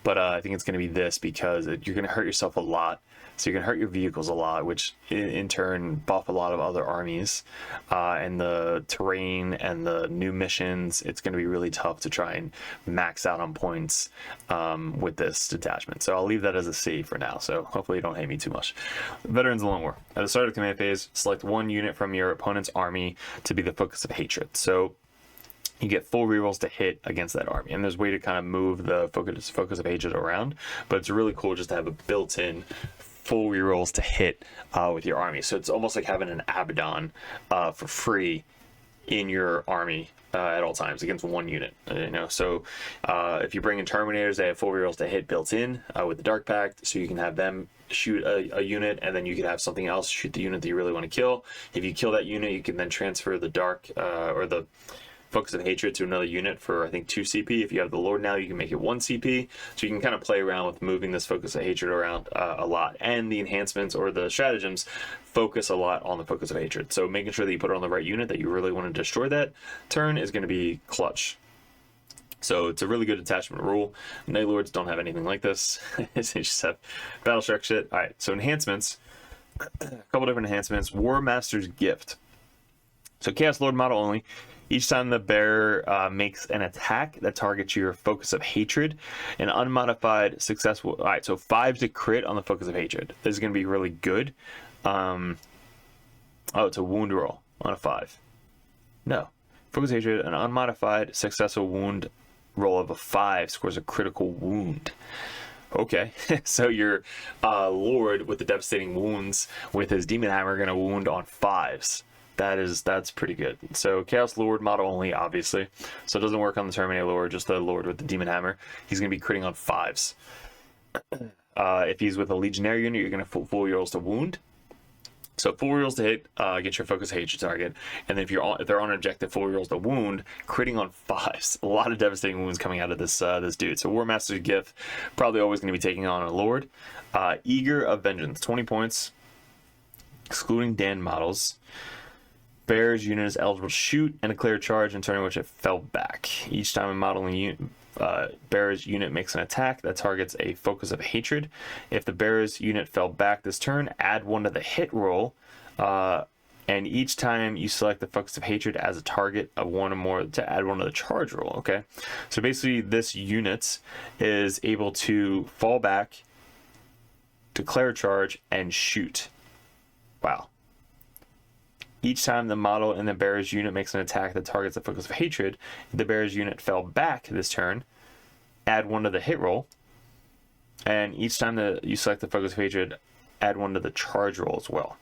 but I think it's going to be this because you're going to hurt yourself a lot. So you're going to hurt your vehicles a lot, which in turn buff a lot of other armies. And the terrain and the new missions, it's going to be really tough to try and max out on points with this detachment. So I'll leave that as a C for now. So hopefully you don't hate me too much. Veterans of the Long War. At the start of the command phase, select one unit from your opponent's army to be the focus of hatred. So you get full rerolls to hit against that army, and there's a way to kind of move the focus of hatred around, but it's really cool just to have a built-in full rerolls to hit with your army. So it's almost like having an Abaddon for free in your army at all times against one unit. You know, so if you bring in Terminators, they have full rerolls to hit built in with the Dark Pact, so you can have them shoot a unit, and then you could have something else shoot the unit that you really want to kill. If you kill that unit, you can then transfer the Dark or the Focus of Hatred to another unit for I think 2 CP. If you have the Lord now, you can make it 1 CP. So you can kind of play around with moving this Focus of Hatred around a lot. And the enhancements or the stratagems focus a lot on the Focus of Hatred. So making sure that you put it on the right unit that you really want to destroy that turn is going to be clutch. So it's a really good attachment rule. Night Lords don't have anything like this. They just have Battle Shark shit. All right, so enhancements. A couple different enhancements. War Master's Gift. So Chaos Lord model only. Each time the bearer makes an attack that targets your Focus of Hatred, an unmodified successful. All right, so 5 to crit on the Focus of Hatred. This is going to be really good. Oh, it's a wound roll on a 5. No. Focus of Hatred, an unmodified successful wound roll of a 5 scores a critical wound. Okay, so your Lord with the devastating wounds with his Demon Hammer going to wound on 5s. That's pretty good. So Chaos Lord model only, obviously. So it doesn't work on the Terminator Lord, just the Lord with the Demon Hammer. He's going to be critting on 5s. If he's with a Legionary unit, you're going to full rerolls to wound. So full rerolls to hit, get your Focus Hatred target. And then if they're on an objective, full rerolls to wound, critting on 5s. A lot of devastating wounds coming out of this dude. So War Master's Gift, probably always going to be taking on a Lord. Eager of Vengeance, 20 points, excluding Dan models. Bear's unit is eligible to shoot and declare a charge in turn in which it fell back. Each time a modeling unit, Bear's unit makes an attack that targets a Focus of Hatred. If the Bear's unit fell back this turn, add 1 to the hit roll. And each time you select the Focus of Hatred as a target of 1 or more to add 1 to the charge roll. Okay, so basically this unit is able to fall back, declare a charge, and shoot. Wow. Each time the model in the bearer's unit makes an attack that targets the Focus of Hatred, if the bearer's unit fell back this turn, add 1 to the hit roll. And each time that you select the Focus of Hatred, add 1 to the charge roll as well.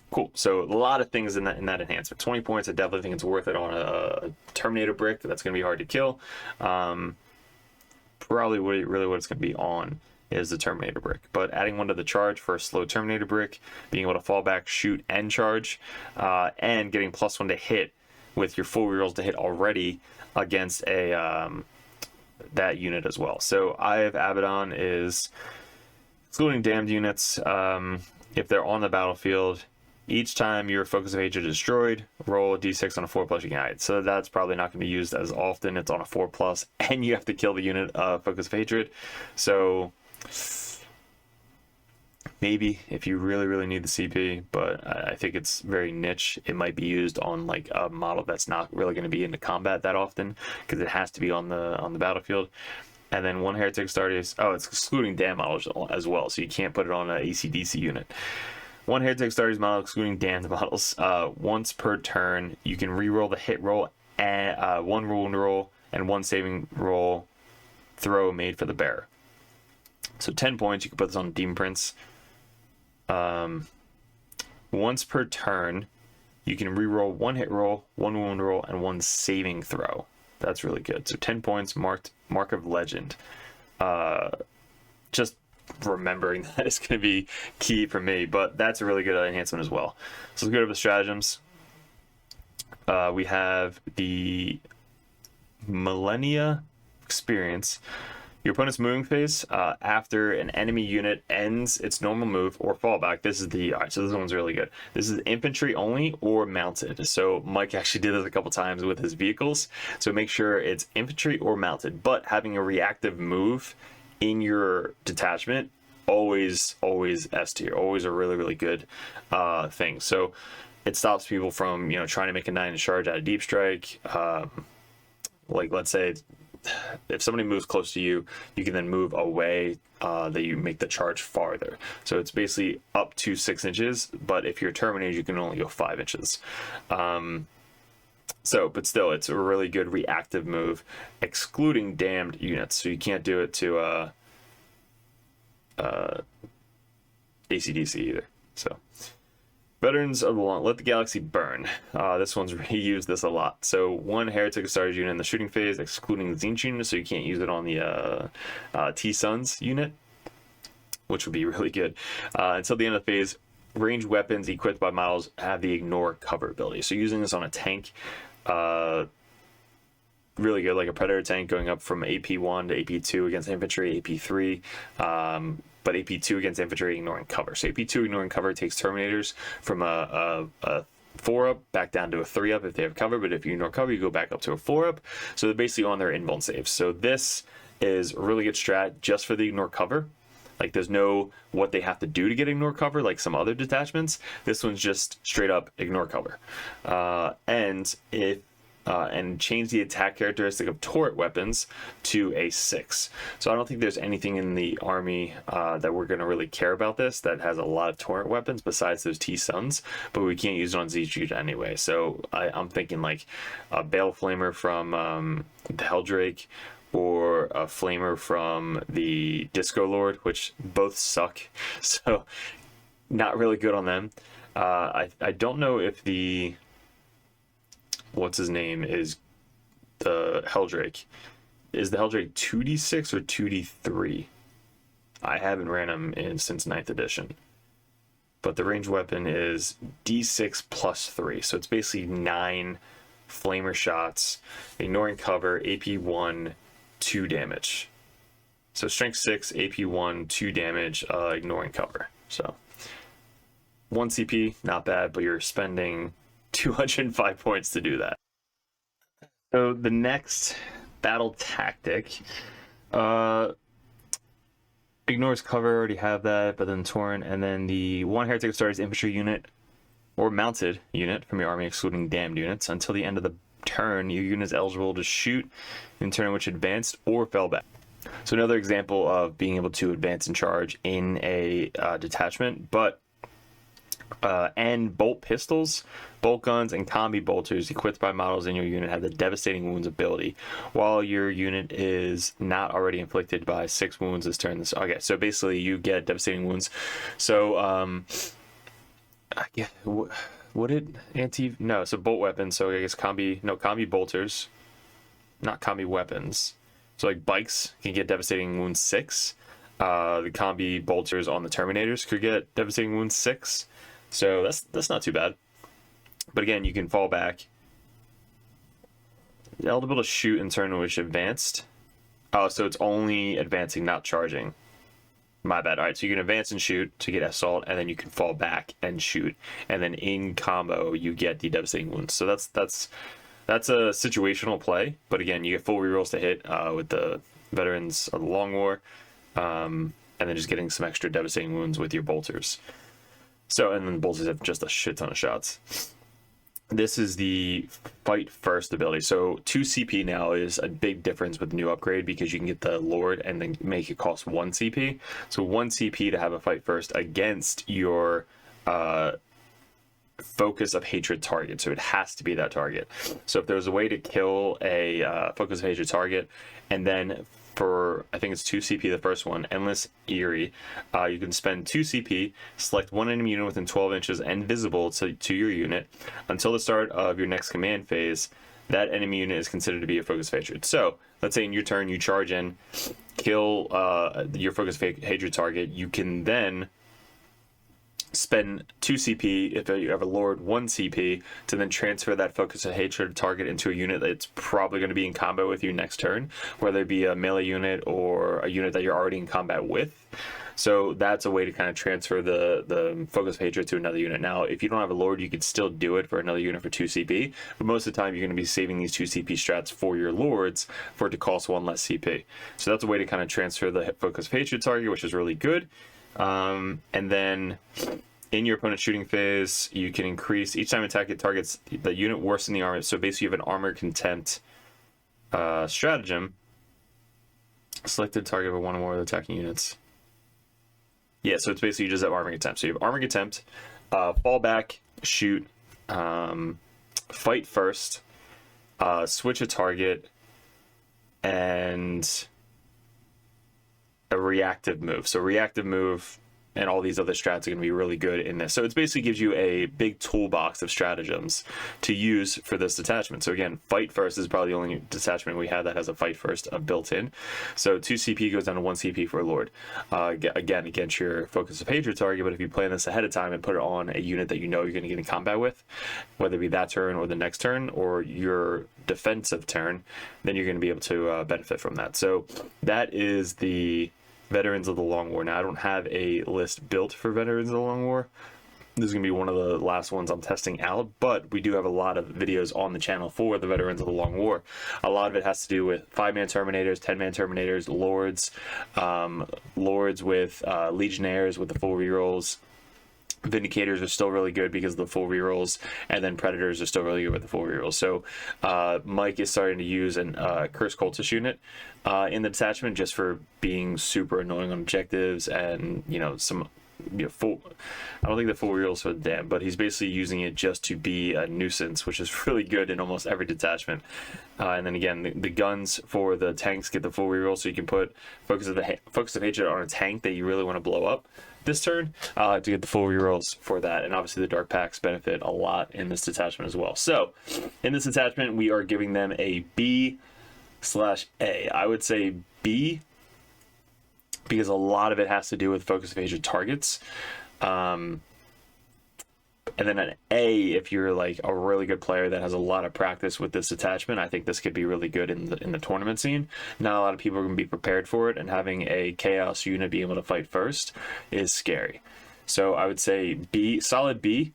Cool. So a lot of things in that enhancement. 20 points, I definitely think it's worth it on a Terminator brick. That's going to be hard to kill. Probably really what it's going to be on is the Terminator brick. But adding one to the charge for a slow Terminator brick, being able to fall back, shoot, and charge, and getting +1 to hit with your full rerolls to hit already against a that unit as well. So Eye of Abaddon is excluding damned units. If they're on the battlefield, each time your Focus of Hatred is destroyed, roll a d6 on a 4+ you can hide. So that's probably not going to be used as often. It's on a 4+, and you have to kill the unit Focus of Hatred. So maybe if you really need the CP, but I think it's very niche. It might be used on like a model that's not really going to be into combat that often, because it has to be on the battlefield. And then 1 Heretic Stardust. Oh, it's excluding damn models as well, so you can't put it on an AC/DC unit. 1 Heretic Stardust model excluding damned models. Once per turn, you can reroll the hit roll, and 1 wound roll, and 1 saving roll throw made for the bearer. So 10 points. You can put this on Demon Prince. Once per turn, you can reroll 1 hit roll, 1 wound roll, and 1 saving throw. That's really good. So 10 points, Mark of Legend. Just remembering that is going to be key for me, but that's a really good enhancement as well. So let's go to the stratagems. We have the Millennia Experience. Your opponent's moving phase, after an enemy unit ends its normal move or fallback. This is the, all right, so this one's really good. This is infantry only or mounted. So Mike actually did this a couple times with his vehicles. So make sure it's infantry or mounted, but having a reactive move in your detachment, always S tier, always a really good thing. So it stops people from, trying to make a 9 charge out of deep strike. Like let's say if somebody moves close to you, you can then move away, that you make the charge farther. So it's basically up to 6 inches, but if you're terminated, you can only go 5 inches. But still, it's a really good reactive move, excluding damned units. So you can't do it to AC/DC either. So Veterans of the Lawn, Let the Galaxy Burn. This one's he used this a lot. So 1 Heretic Stars unit in the shooting phase, excluding the Zinch unit, so you can't use it on the T-Suns unit, which would be really good. Until the end of the phase, ranged weapons equipped by models have the Ignore Cover ability. So using this on a tank, really good, like a Predator tank going up from AP1 to AP2 against infantry, AP3. But AP2 against infantry ignoring cover. So AP2 ignoring cover takes Terminators from a 4-up back down to a 3-up if they have cover, but if you ignore cover, you go back up to a 4-up. So they're basically on their invuln saves. So this is a really good strat just for the ignore cover. Like there's no what they have to do to get ignore cover like some other detachments. This one's just straight up ignore cover. And change the attack characteristic of turret weapons to a 6. So I don't think there's anything in the army that we're going to really care about this that has a lot of turret weapons besides those T-Suns, but we can't use it on Z-Jude anyway. So I'm thinking like a Bale Flamer from the Helldrake, or a Flamer from the Disco Lord, which both suck. So not really good on them. I don't know if the... what's his name is the Helldrake. Is the Helldrake 2d6 or 2d3? I haven't ran him since 9th edition. But the ranged weapon is d6 plus 3. So it's basically 9 flamer shots, ignoring cover, AP1, 2 damage. So strength 6, AP1, 2 damage, ignoring cover. So 1 CP, not bad, but you're spending 205 points to do that. So the next battle tactic ignores cover, already have that, but then Torrent, and then the 1 Heretic Stars infantry unit or mounted unit from your army, excluding damned units. Until the end of the turn, your unit is eligible to shoot in turn in which advanced or fell back. So another example of being able to advance and charge in a detachment, but and bolt pistols, bolt guns, and combi bolters equipped by models in your unit have the devastating wounds ability, while your unit is not already inflicted by 6 wounds this turn. Okay, so basically you get devastating wounds. So yeah, would it no? So bolt weapons. So I guess combi bolters, not combi weapons. So like bikes can get devastating wounds 6. The combi bolters on the Terminators could get devastating wounds 6, so that's not too bad. But again, you can fall back. Eligible to shoot in turn which advanced. Oh, so it's only advancing, not charging. My bad. All right, so you can advance and shoot to get assault, and then you can fall back and shoot, and then in combo you get the devastating wounds. So that's a situational play, but again, you get full rerolls to hit with the Veterans of the Long War. And then just getting some extra devastating wounds with your bolters. So, and then the bolters have just a shit ton of shots. This is the fight first ability. So 2 CP now is a big difference with the new upgrade because you can get the Lord and then make it cost 1 CP. So 1 CP to have a fight first against your focus of hatred target. So it has to be that target. So if there's a way to kill a focus of hatred target, and then for, I think it's 2 CP the first one, Endless Eerie, you can spend 2 CP, select one enemy unit within 12 inches and visible to your unit until the start of your next command phase. That enemy unit is considered to be a focus of hatred. So let's say in your turn you charge in, kill your focus of hatred target. You can then spend 2 CP if you have a Lord, 1 CP to then transfer that focus of hatred target into a unit that's probably going to be in combo with you next turn, whether it be a melee unit or a unit that you're already in combat with. So that's a way to kind of transfer the focus of hatred to another unit. Now, if you don't have a Lord, you could still do it for another unit for 2 CP, but most of the time you're going to be saving these 2 CP strats for your Lords for it to cost 1 less CP. So that's a way to kind of transfer the focus of hatred target, which is really good. And then in your opponent's shooting phase, you can increase each time attack it targets the unit worse in the armor. So basically, you have an armor contempt stratagem. Selected target of one or more of the attacking units. Yeah, so it's basically you just have armor contempt. So you have armor contempt, fall back, shoot, fight first, switch a target, and a reactive move. So reactive move and all these other strats are going to be really good in this. So it basically gives you a big toolbox of stratagems to use for this detachment. So again, fight first is probably the only detachment we have that has a fight first built in. So 2 CP goes down to 1 CP for a Lord. Again, against your focus of hatred target, but if you plan this ahead of time and put it on a unit that you know you're going to get in combat with, whether it be that turn or the next turn or your defensive turn, then you're going to be able to benefit from that. So that is the Veterans of the Long War. Now, I don't have a list built for Veterans of the Long War. This is going to be one of the last ones I'm testing out, but we do have a lot of videos on the channel for the Veterans of the Long War. A lot of it has to do with 5-man Terminators, 10-man Terminators, Lords, Lords with Legionnaires with the full rerolls. Vindicators are still really good because of the full rerolls, and then Predators are still really good with the full rerolls. So Mike is starting to use an Cursed Cultist unit in the detachment just for being super annoying on objectives and, you know, some, you know, full. I don't think the full rerolls for the damn, but he's basically using it just to be a nuisance, which is really good in almost every detachment. And then again, the guns for the tanks get the full reroll, so you can put focus of hatred on a tank that you really want to blow up this turn to get the full rerolls for that. And obviously the dark packs benefit a lot in this detachment as well. So in this detachment, we are giving them a B/A. I would say B because a lot of it has to do with focus of hatred targets. And then an A if you're like a really good player that has a lot of practice with this attachment. I think this could be really good in the tournament scene. Not a lot of people are going to be prepared for it, and having a chaos unit be able to fight first is scary. So I would say B, solid B,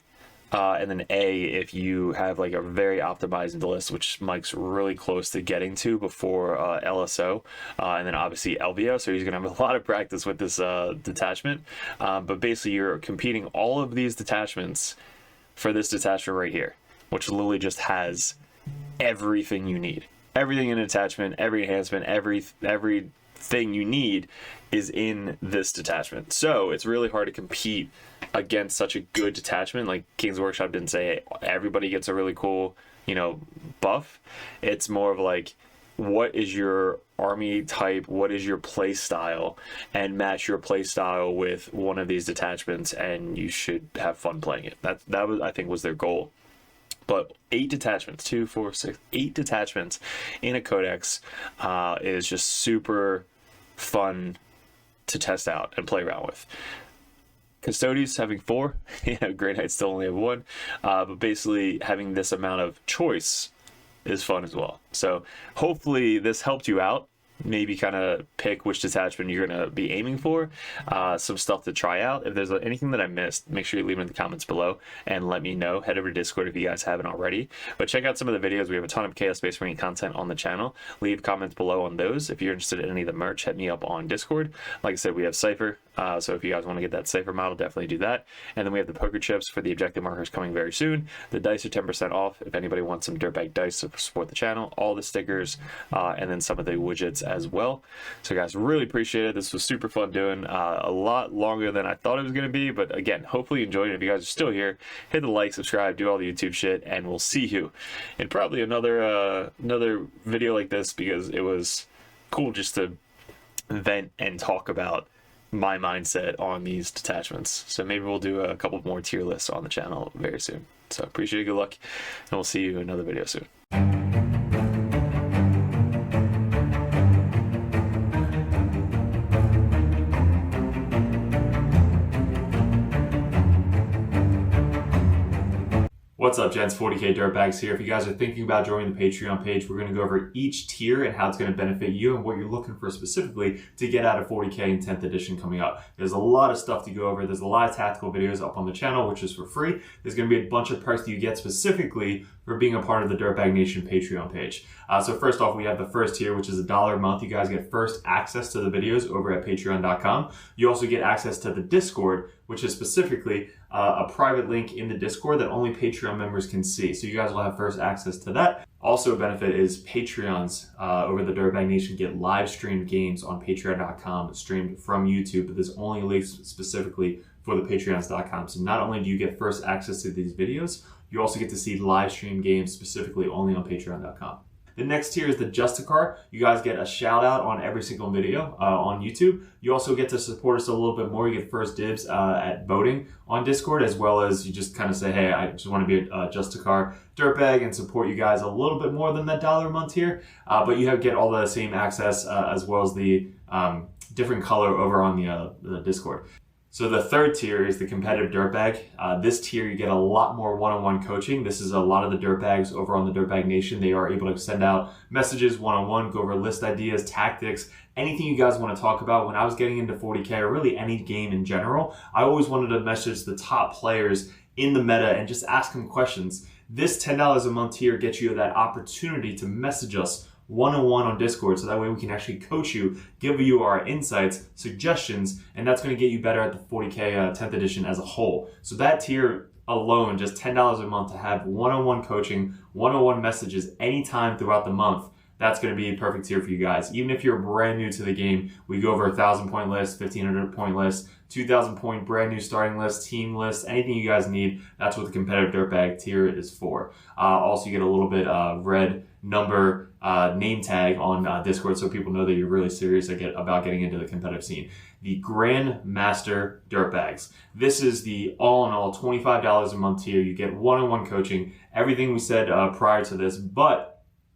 and then A if you have like a very optimized list, which Mike's really close to getting to before LSO, and then obviously LVO, so he's going to have a lot of practice with this detachment. But basically you're competing all of these detachments for this detachment right here, which literally just has everything you need. Everything in an attachment, every enhancement, everything you need is in this detachment. So it's really hard to compete against such a good detachment. Like King's Workshop didn't say everybody gets a really cool, you know, buff. It's more of like, what is your army type, what is your play style, and match your play style with one of these detachments, and you should have fun playing it. That was, I think, was their goal. But 8 detachments, 2, 4, 6, 8 detachments in a codex is just super fun to test out and play around with. Custodies having 4, Grey Knights still only have 1, but basically having this amount of choice is fun as well. So hopefully this helped you out. Maybe kind of pick which detachment you're going to be aiming for, some stuff to try out. If there's anything that I missed, make sure you leave it in the comments below and let me know. Head over to Discord if you guys haven't already. But check out some of the videos. We have a ton of Chaos Space Marine content on the channel. Leave comments below on those. If you're interested in any of the merch, hit me up on Discord. Like I said, we have Cypher. So if you guys want to get that Cypher model, definitely do that. And then we have the poker chips for the objective markers coming very soon. The dice are 10% off if anybody wants some Dirtbag dice to support the channel. All the stickers, and then some of the widgets as well. So guys, really appreciate it. This was super fun doing, a lot longer than I thought it was going to be. But again, hopefully you enjoyed it. If you guys are still here, hit the like, subscribe, do all the YouTube shit, and we'll see you in probably another video like this, because it was cool just to vent and talk about my mindset on these detachments. So maybe we'll do a couple more tier lists on the channel very soon. So appreciate it, good luck, and we'll see you in another video soon. What's up, gents? 40k Dirtbags here. If you guys are thinking about joining the Patreon page, we're going to go over each tier and how it's going to benefit you and what you're looking for specifically to get out of 40k in 10th edition coming up. There's a lot of stuff to go over. There's a lot of tactical videos up on the channel, which is for free. There's going to be a bunch of perks that you get specifically for being a part of the Dirtbag Nation Patreon page. So first off, we have the first tier, which is $1 a month. You guys get first access to the videos over at patreon.com. You also get access to the Discord, which is specifically a private link in the Discord that only Patreon members can see. So you guys will have first access to that. Also a benefit is Patreons over the Dirtbag Nation get live streamed games on patreon.com streamed from YouTube, but there's only links specifically for the patreons.com. So not only do you get first access to these videos, you also get to see live stream games specifically only on patreon.com. The next tier is the Justicar. You guys get a shout out on every single video on YouTube. You also get to support us a little bit more. You get first dibs at voting on Discord, as well as you just kind of say, hey, I just want to be a Justicar Dirtbag and support you guys a little bit more than that $1 a month tier. But you get all the same access as well as the different color over on the Discord. So the third tier is the competitive Dirtbag. This tier, you get a lot more one-on-one coaching. This is a lot of the Dirtbags over on the Dirtbag Nation. They are able to send out messages one-on-one, go over list ideas, tactics, anything you guys want to talk about. When I was getting into 40k, or really any game in general, I always wanted to message the top players in the meta and just ask them questions. This $10 a month tier gets you that opportunity to message us one-on-one on Discord, so that way we can actually coach you, give you our insights, suggestions, and that's going to get you better at the 40k 10th edition as a whole. So that tier alone, just $10 a month to have one-on-one coaching, one-on-one messages anytime throughout the month, that's going to be a perfect tier for you guys. Even if you're brand new to the game, we go over 1,000-point list, 1,500-point list, 2,000-point brand new starting list, team list, anything you guys need. That's what the competitive Dirtbag tier is for. Also, you get a little bit red number name tag on Discord, so people know that you're really serious about getting into the competitive scene. The Grandmaster Dirtbags. This is the all-in-all $25 a month tier. You get one-on-one coaching, everything we said prior to this, but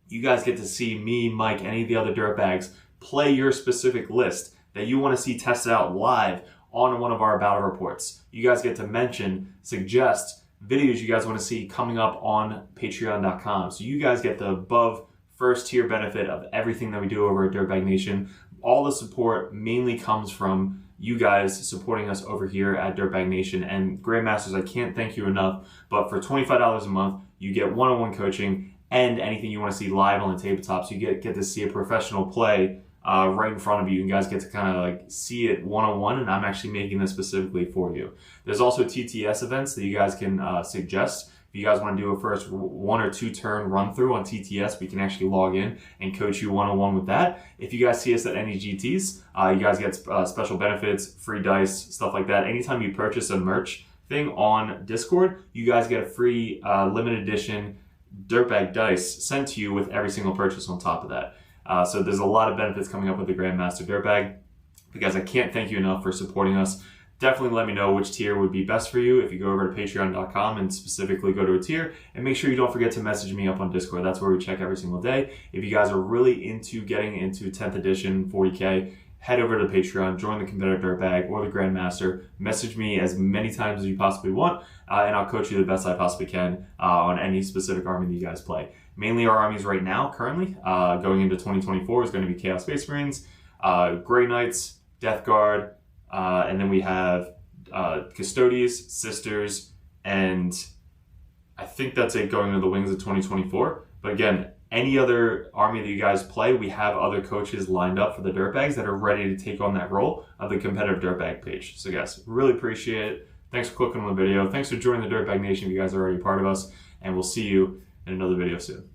you guys get to see me, Mike, any of the other Dirtbags play your specific list that you want to see tested out live on one of our battle reports. You guys get to mention, suggest videos you guys want to see coming up on patreon.com. So you guys get the above first tier benefit of everything that we do over at Dirtbag Nation. All the support mainly comes from you guys supporting us over here at Dirtbag Nation. And Grandmasters, I can't thank you enough, but for $25 a month, you get one-on-one coaching and anything you want to see live on the tabletops. You get to see a professional play right in front of you. You guys get to kind of like see it one-on-one, and I'm actually making this specifically for you. There's also TTS events that you guys can suggest. If you guys want to do a first 1 or 2 turn run through on TTS, we can actually log in and coach you one-on-one with that. If you guys see us at any GTs, you guys get special benefits, free dice, stuff like that. Anytime you purchase a merch thing on Discord, you guys get a free limited edition Dirtbag dice sent to you with every single purchase on top of that. So there's a lot of benefits coming up with the Grandmaster Dirtbag. Because I can't thank you enough for supporting us. Definitely let me know which tier would be best for you if you go over to patreon.com and specifically go to a tier. And make sure you don't forget to message me up on Discord. That's where we check every single day. If you guys are really into getting into 10th edition 40K head over to Patreon, join the competitive Dirtbag or the Grandmaster. Message me as many times as you possibly want, and I'll coach you the best I possibly can on any specific army that you guys play. Mainly our armies right now, currently, going into 2024 is going to be Chaos Space Marines, Grey Knights, Death Guard, and then we have Custodes, Sisters, and I think that's it going into the Wings of 2024. But again, any other army that you guys play, we have other coaches lined up for the Dirtbags that are ready to take on that role of the competitive Dirtbag page. So guys, really appreciate it. Thanks for clicking on the video. Thanks for joining the Dirtbag Nation if you guys are already part of us. And we'll see you in another video soon.